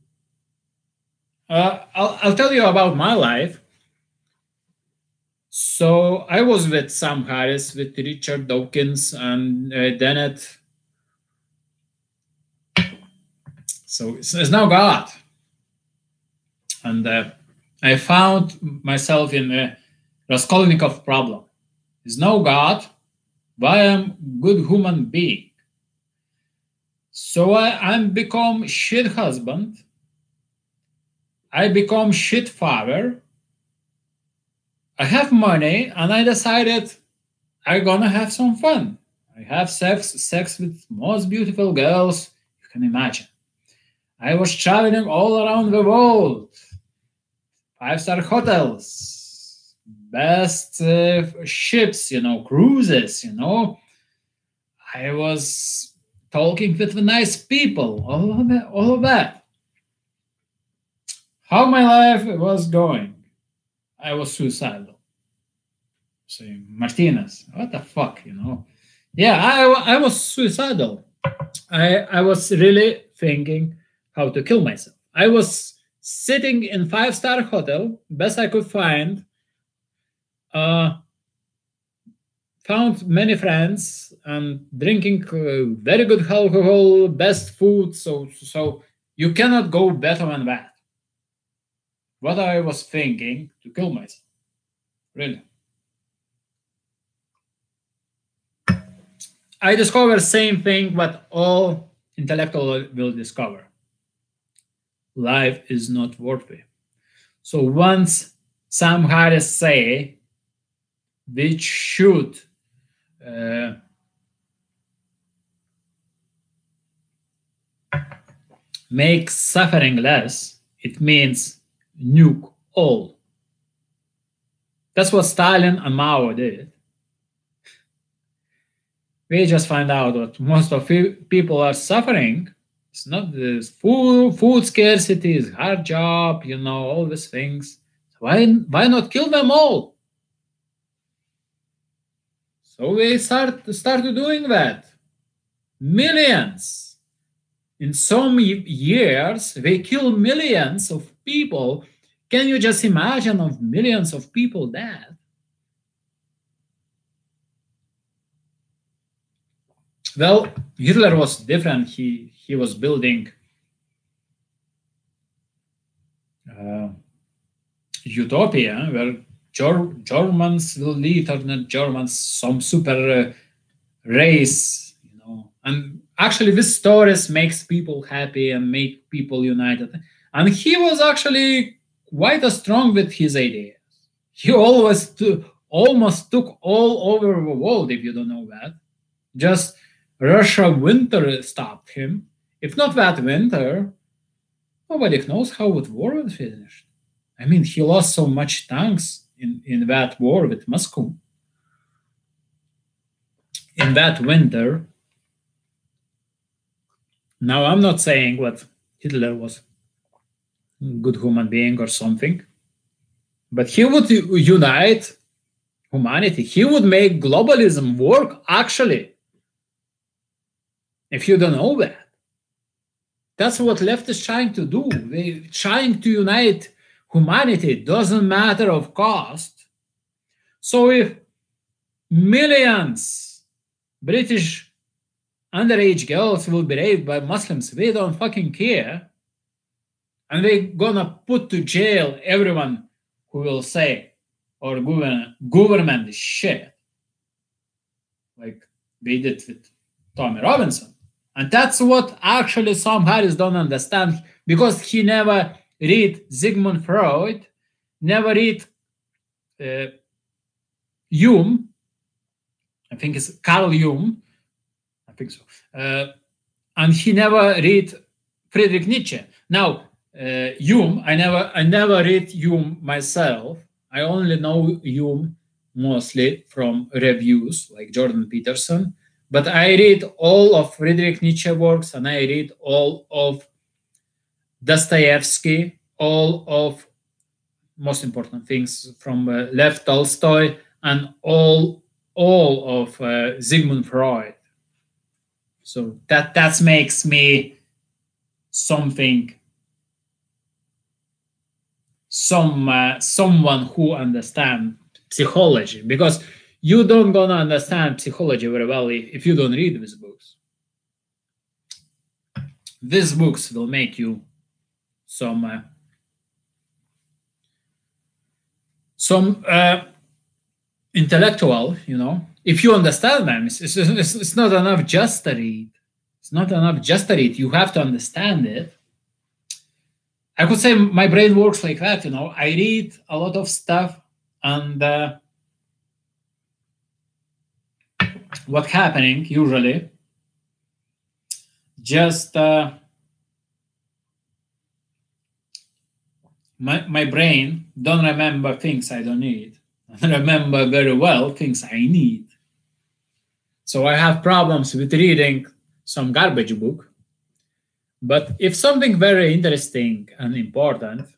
I'll tell you about my life. So I was with Sam Harris, with Richard Dawkins, and Dennett. So it's now God. And I found myself in a Raskolnikov problem. There's no God, but I am good human being. So I'm become shit husband. I become shit father. I have money, and I decided I'm gonna have some fun. I have sex with most beautiful girls you can imagine. I was traveling all around the world, 5-star hotels, best ships, cruises, I was talking with the nice people, all of that. How my life was going, I was suicidal. Saying, Martinez, what the fuck, Yeah, I was suicidal. I was really thinking how to kill myself. I was sitting in 5-star hotel, best I could find. Found many friends and drinking very good alcohol, best food. So you cannot go better than that. What I was thinking to kill myself, really. I discovered the same thing what all intellectuals will discover. Life is not worthy. So once Sam Harris say, which should make suffering less, it means nuke all. That's what Stalin and Mao did. We just find out that most of people are suffering. It's not this food scarcity, is hard job, all these things. So why not kill them all? So we started doing that. Millions. In some years, they kill millions of people. Can you just imagine of millions of people dead? Well, Hitler was different. He was building utopia where Germans will lead, or not Germans, some super race, And actually, this stories makes people happy and make people united. And he was actually quite strong with his ideas. He almost took all over the world, if you don't know that. Just Russia winter stopped him. If not that winter, nobody knows how the war was finished. I mean, he lost so much tanks in that war with Moscow. In that winter, now I'm not saying what Hitler was a good human being or something, but he would unite humanity. He would make globalism work, actually. If you don't know that. That's what left is trying to do. They're trying to unite humanity. It doesn't matter of cost. So if millions British underage girls will be raped by Muslims, they don't fucking care. And they're gonna put to jail everyone who will say, or government is shit. Like they did with Tommy Robinson. And that's what actually Sam Harris don't understand, because he never read Sigmund Freud, never read Hume. I think it's Carl Hume. I think so. And he never read Friedrich Nietzsche. Now, Hume, I never read Hume myself. I only know Hume mostly from reviews like Jordan Peterson, but I read all of Friedrich Nietzsche works, and I read all of Dostoevsky, all of most important things from Lev Tolstoy, and all of Sigmund Freud. So that makes me something, someone who understands psychology, because you don't gonna understand psychology very well if you don't read these books. These books will make you some intellectual, if you understand them. It's not enough just to read. It's not enough just to read. You have to understand it. I could say my brain works like that. I read a lot of stuff, and what's happening usually, just my brain don't remember things I don't need. I remember very well things I need. So I have problems with reading some garbage book. But if something very interesting and important,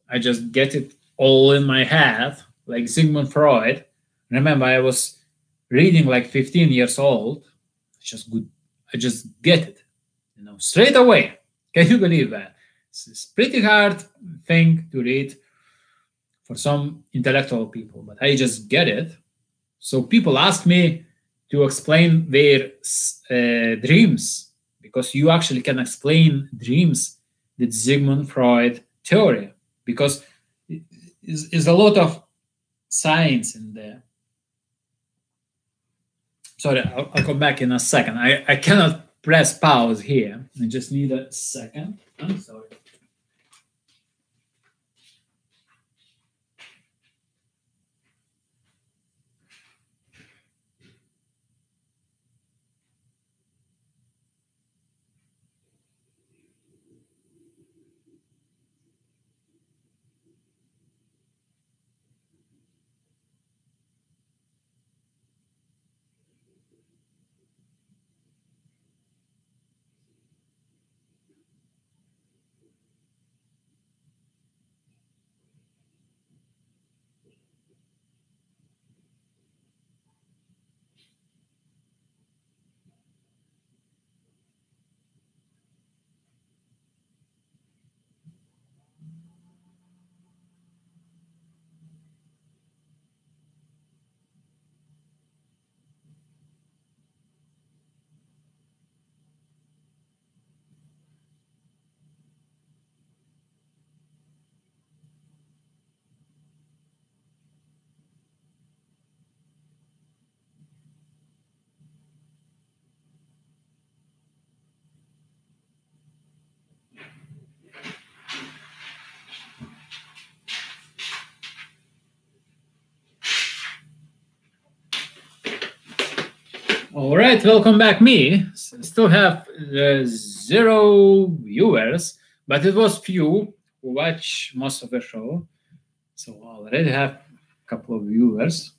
I just get it all in my head, like Sigmund Freud. Remember, I was reading like 15 years old. I just get it, straight away. Can you believe that? It's a pretty hard thing to read for some intellectual people, but I just get it. So people ask me to explain their dreams, because you actually can explain dreams with Sigmund Freud theory, because there's a lot of science in there. Sorry, I'll come back in a second. I cannot press pause here. I just need a second. I'm sorry. All right, welcome back, me. Still have 0 viewers, but it was few who watch most of the show. So I already have a couple of viewers.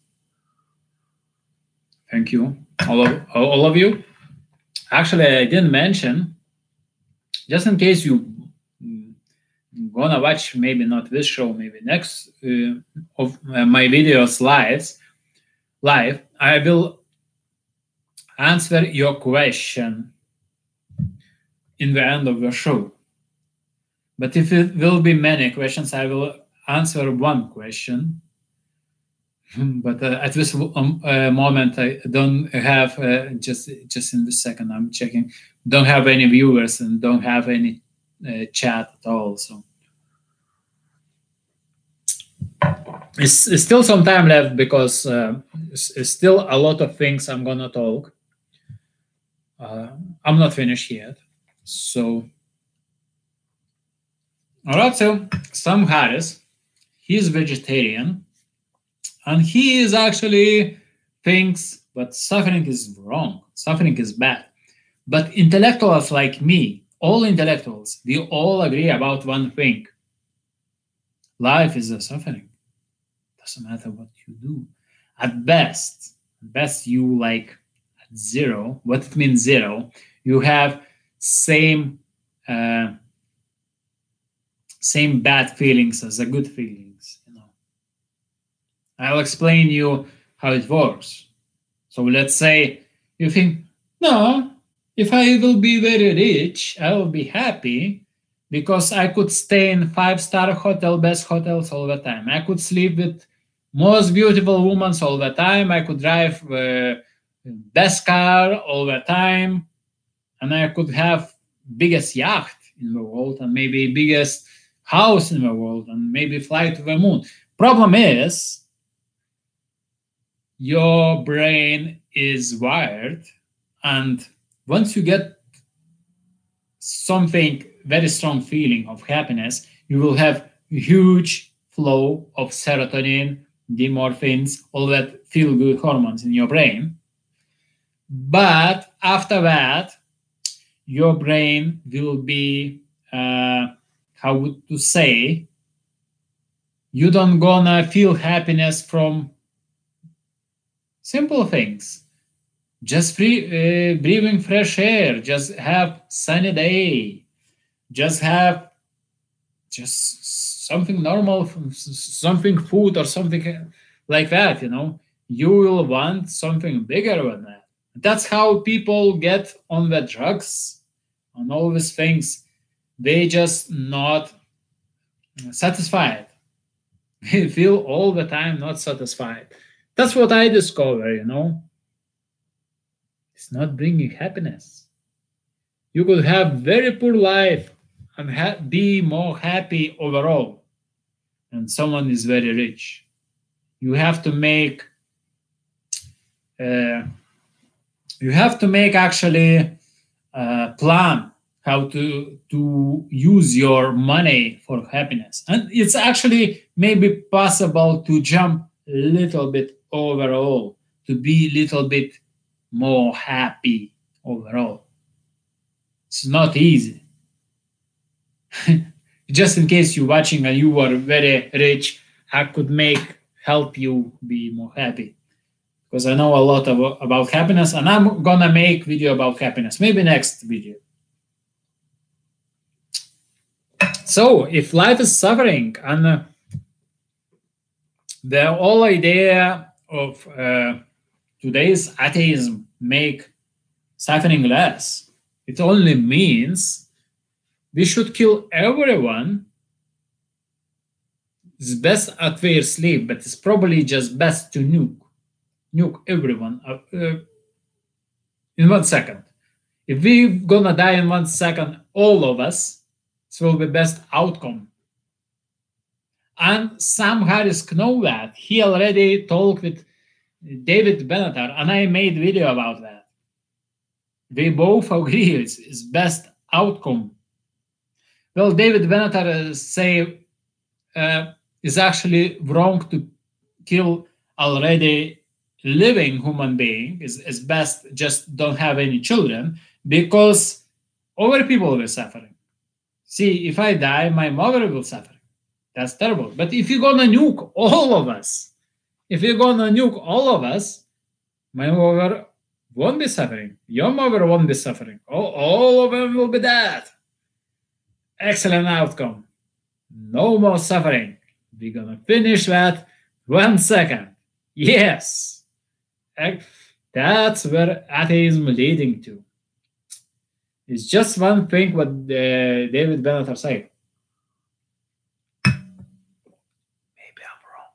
Thank you, all of you. Actually, I didn't mention, just in case you gonna watch, maybe not this show, maybe next of my videos live, I will answer your question in the end of the show. But if it will be many questions, I will answer one question. But at this moment, I don't have, just in this second, I'm checking, don't have any viewers and don't have any chat at all. So it's still some time left, because it's still a lot of things I'm gonna talk. I'm not finished yet. So, all right. So Sam Harris, he's vegetarian, and he is actually thinks, but suffering is wrong. Suffering is bad. But intellectuals like me, all intellectuals, we all agree about one thing: life is a suffering. The doesn't matter what you do. At best you like at zero. What it means zero? You have same same bad feelings as the good feelings. I'll explain you how it works. So let's say you think, no, if I will be very rich, I will be happy because I could stay in 5-star hotel, best hotels all the time. I could sleep with most beautiful women all the time. I could drive best car all the time, and I could have biggest yacht in the world and maybe biggest house in the world and maybe fly to the moon. Problem is, your brain is wired, and once you get something very strong feeling of happiness, you will have huge flow of serotonin, endorphins, all that feel good hormones in your brain. But after that, your brain will be how to say, you don't gonna feel happiness from simple things. Just breathing fresh air, just have sunny day, just have just something normal, something food or something like that. You will want something bigger than that. That's how people get on the drugs, on all these things. They just not satisfied. They feel all the time not satisfied. That's what I discovered. It's not bringing happiness. You could have very poor life and be more happy overall, and someone is very rich. You have to make actually a plan how to use your money for happiness, and it's actually maybe possible to jump a little bit overall, to be a little bit more happy overall. It's not easy. Just in case you're watching and you are very rich, I could help you be more happy, because I know a lot about happiness, and I'm gonna make video about happiness, maybe next video. So if life is suffering, and the whole idea of today's atheism make suffering less, it only means we should kill everyone. It's best at their sleep, but it's probably just best to nuke everyone in 1 second. If we're gonna die in 1 second, all of us, it will be best outcome. And Sam Harris know that. He already talked with David Benatar, and I made video about that. They both agree it's best outcome. Well, David Benatar say it's actually wrong to kill already living human being. Is best just don't have any children, because other people will suffering. See, if I die, my mother will suffer. That's terrible. But if you're gonna nuke all of us, my mother won't be suffering. Your mother won't be suffering. All of them will be dead. Excellent outcome. No more suffering. We're gonna finish that 1 second. Yes. That's where atheism leading to. It's just one thing what David Benatar said. Maybe I'm wrong.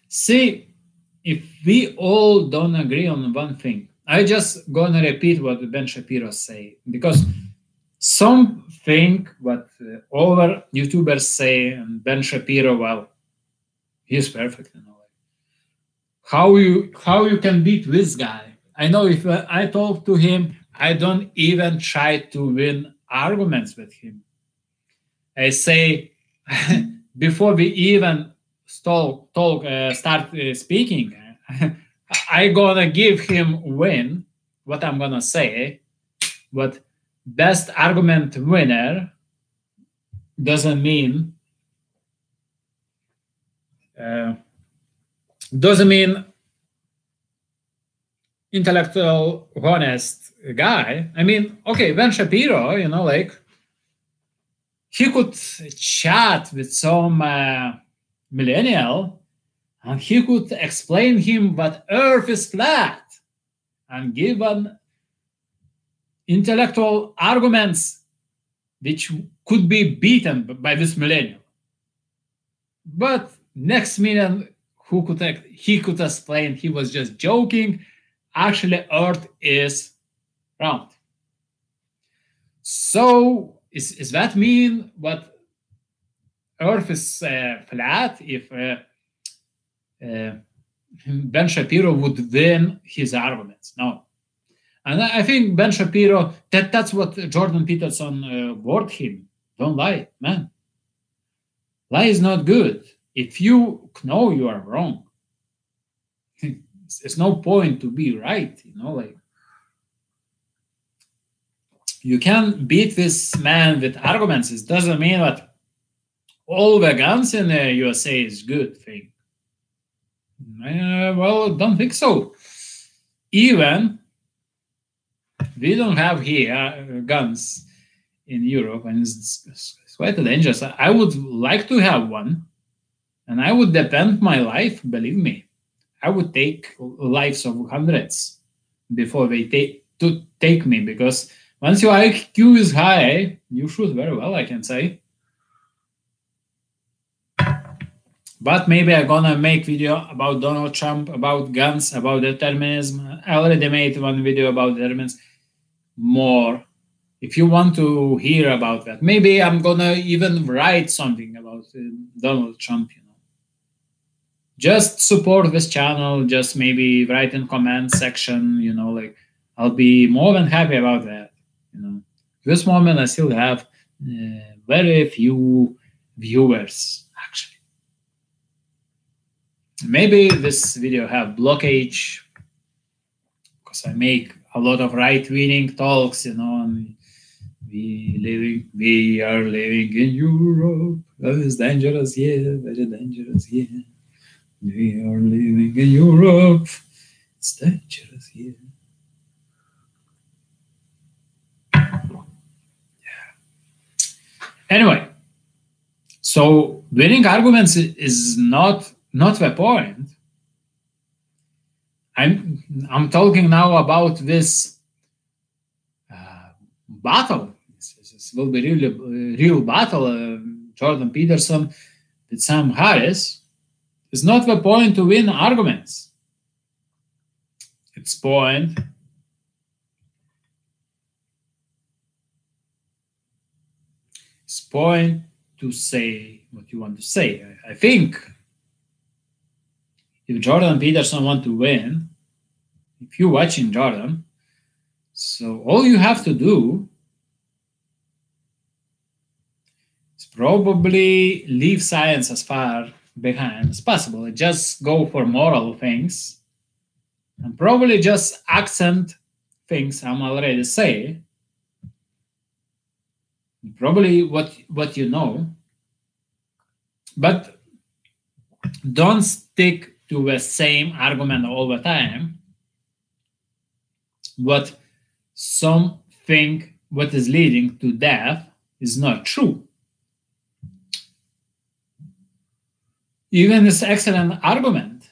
See, if we all don't agree on one thing, I just gonna repeat what Ben Shapiro say, because some think what other YouTubers say, and Ben Shapiro, well, he's perfect in a way. How you can beat this guy? I know if I talk to him, I don't even try to win arguments with him. I say before we even start speaking, I gonna give him win what I'm gonna say, but best argument winner doesn't mean uh, doesn't mean intellectual, honest guy. I mean, okay, Ben Shapiro, like he could chat with some millennial and he could explain him that Earth is flat and give an intellectual arguments which could be beaten by this millennial. But next minute, he could explain he was just joking. Actually, Earth is round. So, is that mean what Earth is flat if Ben Shapiro would win his arguments? No. And I think Ben Shapiro, that's what Jordan Peterson warned him. Don't lie, man. Lie is not good. If you know you are wrong, there's no point to be right, like you can beat this man with arguments. It doesn't mean that all the guns in the USA is good thing. Well, don't think so. Even we don't have here guns in Europe, and it's quite dangerous. I would like to have one, and I would depend my life. Believe me, I would take lives of hundreds before they take me, because once your IQ is high, you shoot very well, I can say. But maybe I'm gonna make video about Donald Trump, about guns, about determinism. I already made one video about determinism. More, if you want to hear about that, maybe I'm gonna even write something about Donald Trump. Just support this channel. Just maybe write in comment section. Like I'll be more than happy about that. This moment I still have very few viewers. Maybe this video have blockage because I make a lot of right-wing talks, and we are living in Europe. That is dangerous, yeah, very dangerous, yeah. We are living in Europe. It's dangerous, yeah. Anyway, so winning arguments is not the point. I'm talking now about this battle. This will be really real battle. Jordan Peterson with Sam Harris. It's not the point to win arguments. It's point to say what you want to say. I think if Jordan Peterson want to win, if you're watching Jordan, so all you have to do is probably leave science as far behind as possible. Just go for moral things and probably just accent things I'm already saying. Probably what you know, but don't stick to the same argument all the time. What is leading to death is not true. Even this excellent argument,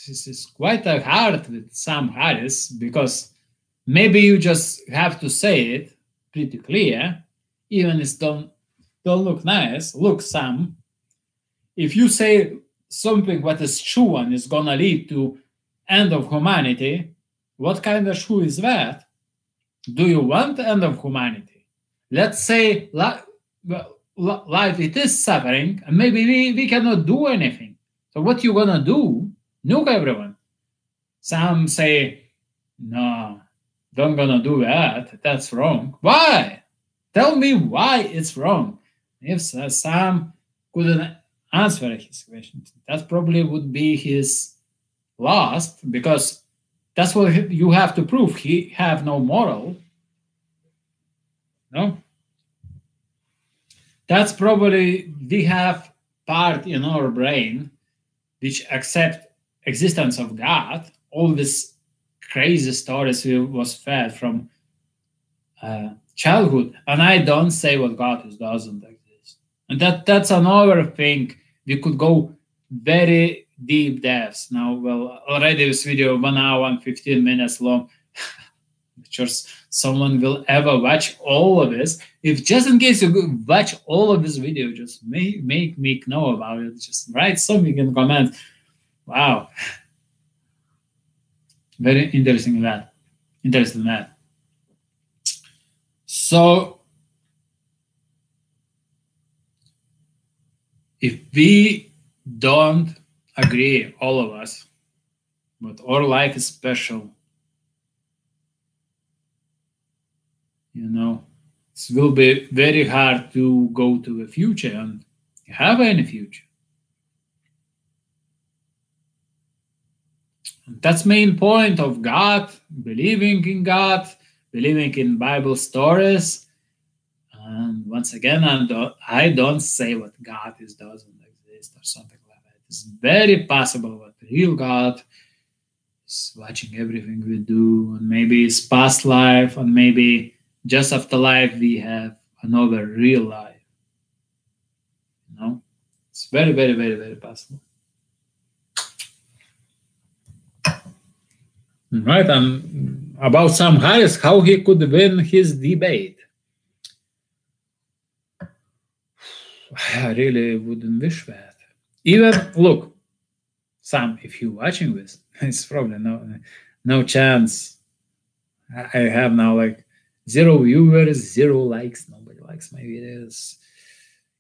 this is quite hard with Sam Harris, because maybe you just have to say it pretty clear, even if it don't look nice. Look, Sam, if you say something what is true and is gonna lead to end of humanity, what kind of true is that? Do you want the end of humanity? Let's say life it is suffering, and maybe we cannot do anything. So what you gonna do? Nuke everyone. Some say, no, don't gonna do that. That's wrong. Why? Tell me why it's wrong. If Sam couldn't answer his question, that probably would be his last, because that's what you have to prove. He have no moral. No? That's probably we have part in our brain which accept existence of God, all these crazy stories we was fed from childhood. And I don't say what God is doesn't exist. And that's another thing. We could go very deep depths. Now, well, already this video 1 hour and 15 minutes long. Sure someone will ever watch all of this. If just in case you watch all of this video, just make me know about it. Just write something in the comments. Wow. Very interesting that. Interesting that. So if we don't agree, all of us, but our life is special, it will be very hard to go to the future and have any future. And that's main point of God, believing in God, believing in Bible stories. And once again, I don't say what God is doesn't exist or something like that. It's very possible that real God is watching everything we do, and maybe it's past life, and maybe just after life we have another real life. It's very, very, very, very possible. Right, and about Sam Harris, how he could win his debate. I really wouldn't wish that. Even, look, Sam, if you're watching this, it's probably no chance. I have now like 0 viewers, 0 likes, nobody likes my videos.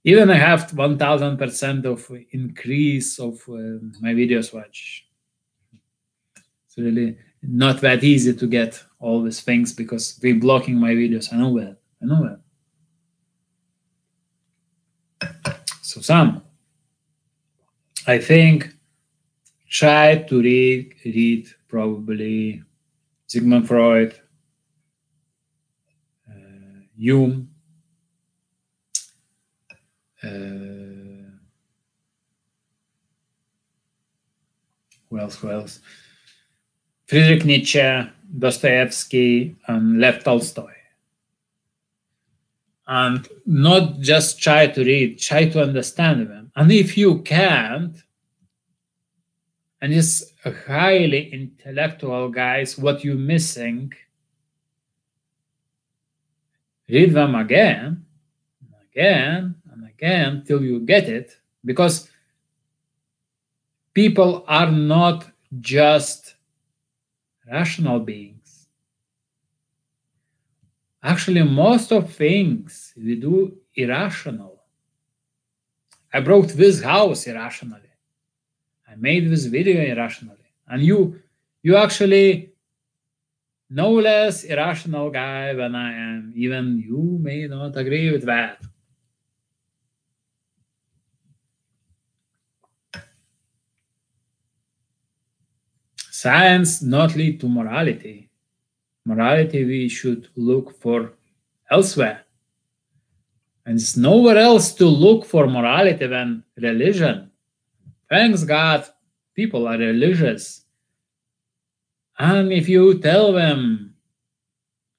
Even I have 1000% of increase of my videos watch. It's really not that easy to get all these things because they're blocking my videos. I know that. So Sam, I think try to read probably Sigmund Freud, Hume, who else? Friedrich Nietzsche, Dostoevsky, and Lev Tolstoy. And not just try to read, try to understand them. And if you can't, and it's a highly intellectual guys, what you're missing, read them again, and again, till you get it, because people are not just rational beings. Actually, most of things we do irrational. I brought this house irrationally. I made this video irrationally. And you actually no less irrational guy than I am. Even you may not agree with that. Science not lead to morality. Morality we should look for elsewhere. And there's nowhere else to look for morality than religion. Thanks God, people are religious. And if you tell them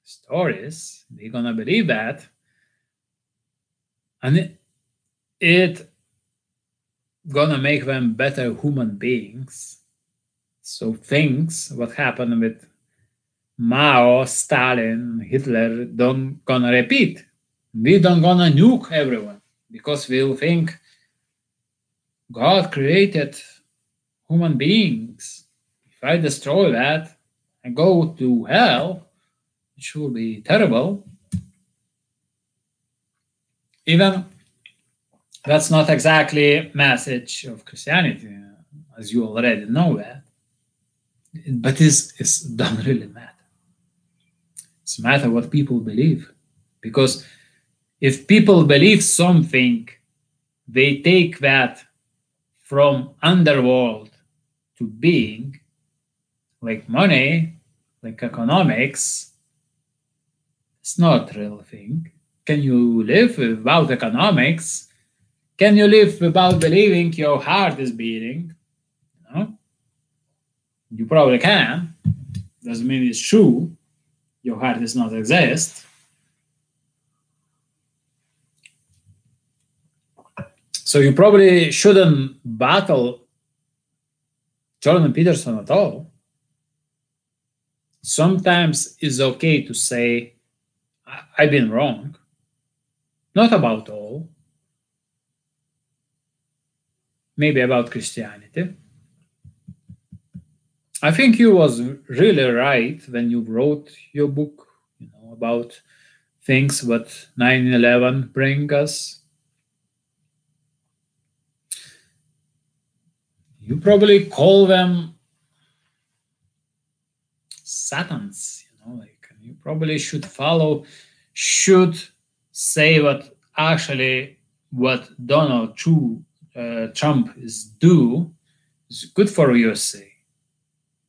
stories, they're gonna believe that. And it gonna make them better human beings. So things what happened with Mao, Stalin, Hitler don't gonna repeat. We don't gonna nuke everyone because we'll think God created human beings. If I destroy that and go to hell, it should be terrible. Even that's not exactly message of Christianity, as you already know that. But it doesn't really matter. It's a matter what people believe. Because if people believe something, they take that from underworld to being, like money, like economics. It's not a real thing. Can you live without economics? Can you live without believing your heart is beating? No? You probably can. Doesn't mean it's true. Your heart does not exist. So you probably shouldn't battle Jordan Peterson at all. Sometimes it's okay to say, I've been wrong. Not about all. Maybe about Christianity. I think you was really right when you wrote your book, about things what 9/11 bring us. You probably call them satans, like you probably should say what Donald Trump is good for USA.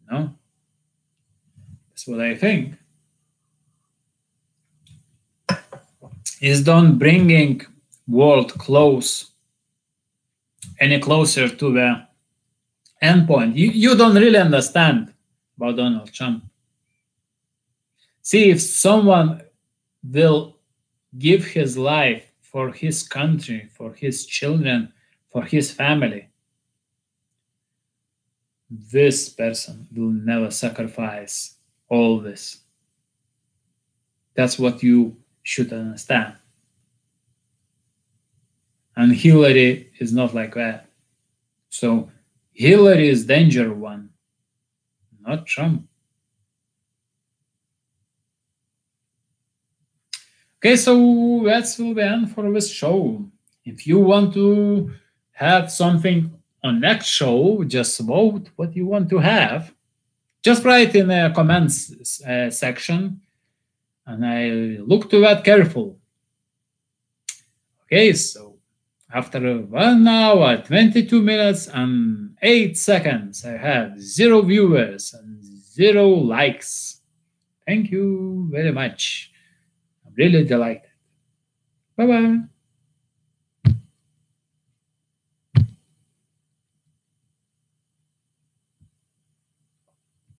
That's what I think. Is don't bringing world any closer to the end point. You don't really understand about Donald Trump. See, if someone will give his life for his country, for his children, for his family, this person will never sacrifice all this. That's what you should understand. And Hillary is not like that. So Hillary is danger one, not Trump. Okay, so that's will be end for this show. If you want to have something on next show, just vote what you want to have. Just write in the comments section, and I look to that careful. Okay, so after 1 hour, 22 minutes, and 8 seconds, I have 0 viewers and 0 likes. Thank you very much. I'm really delighted. Bye-bye.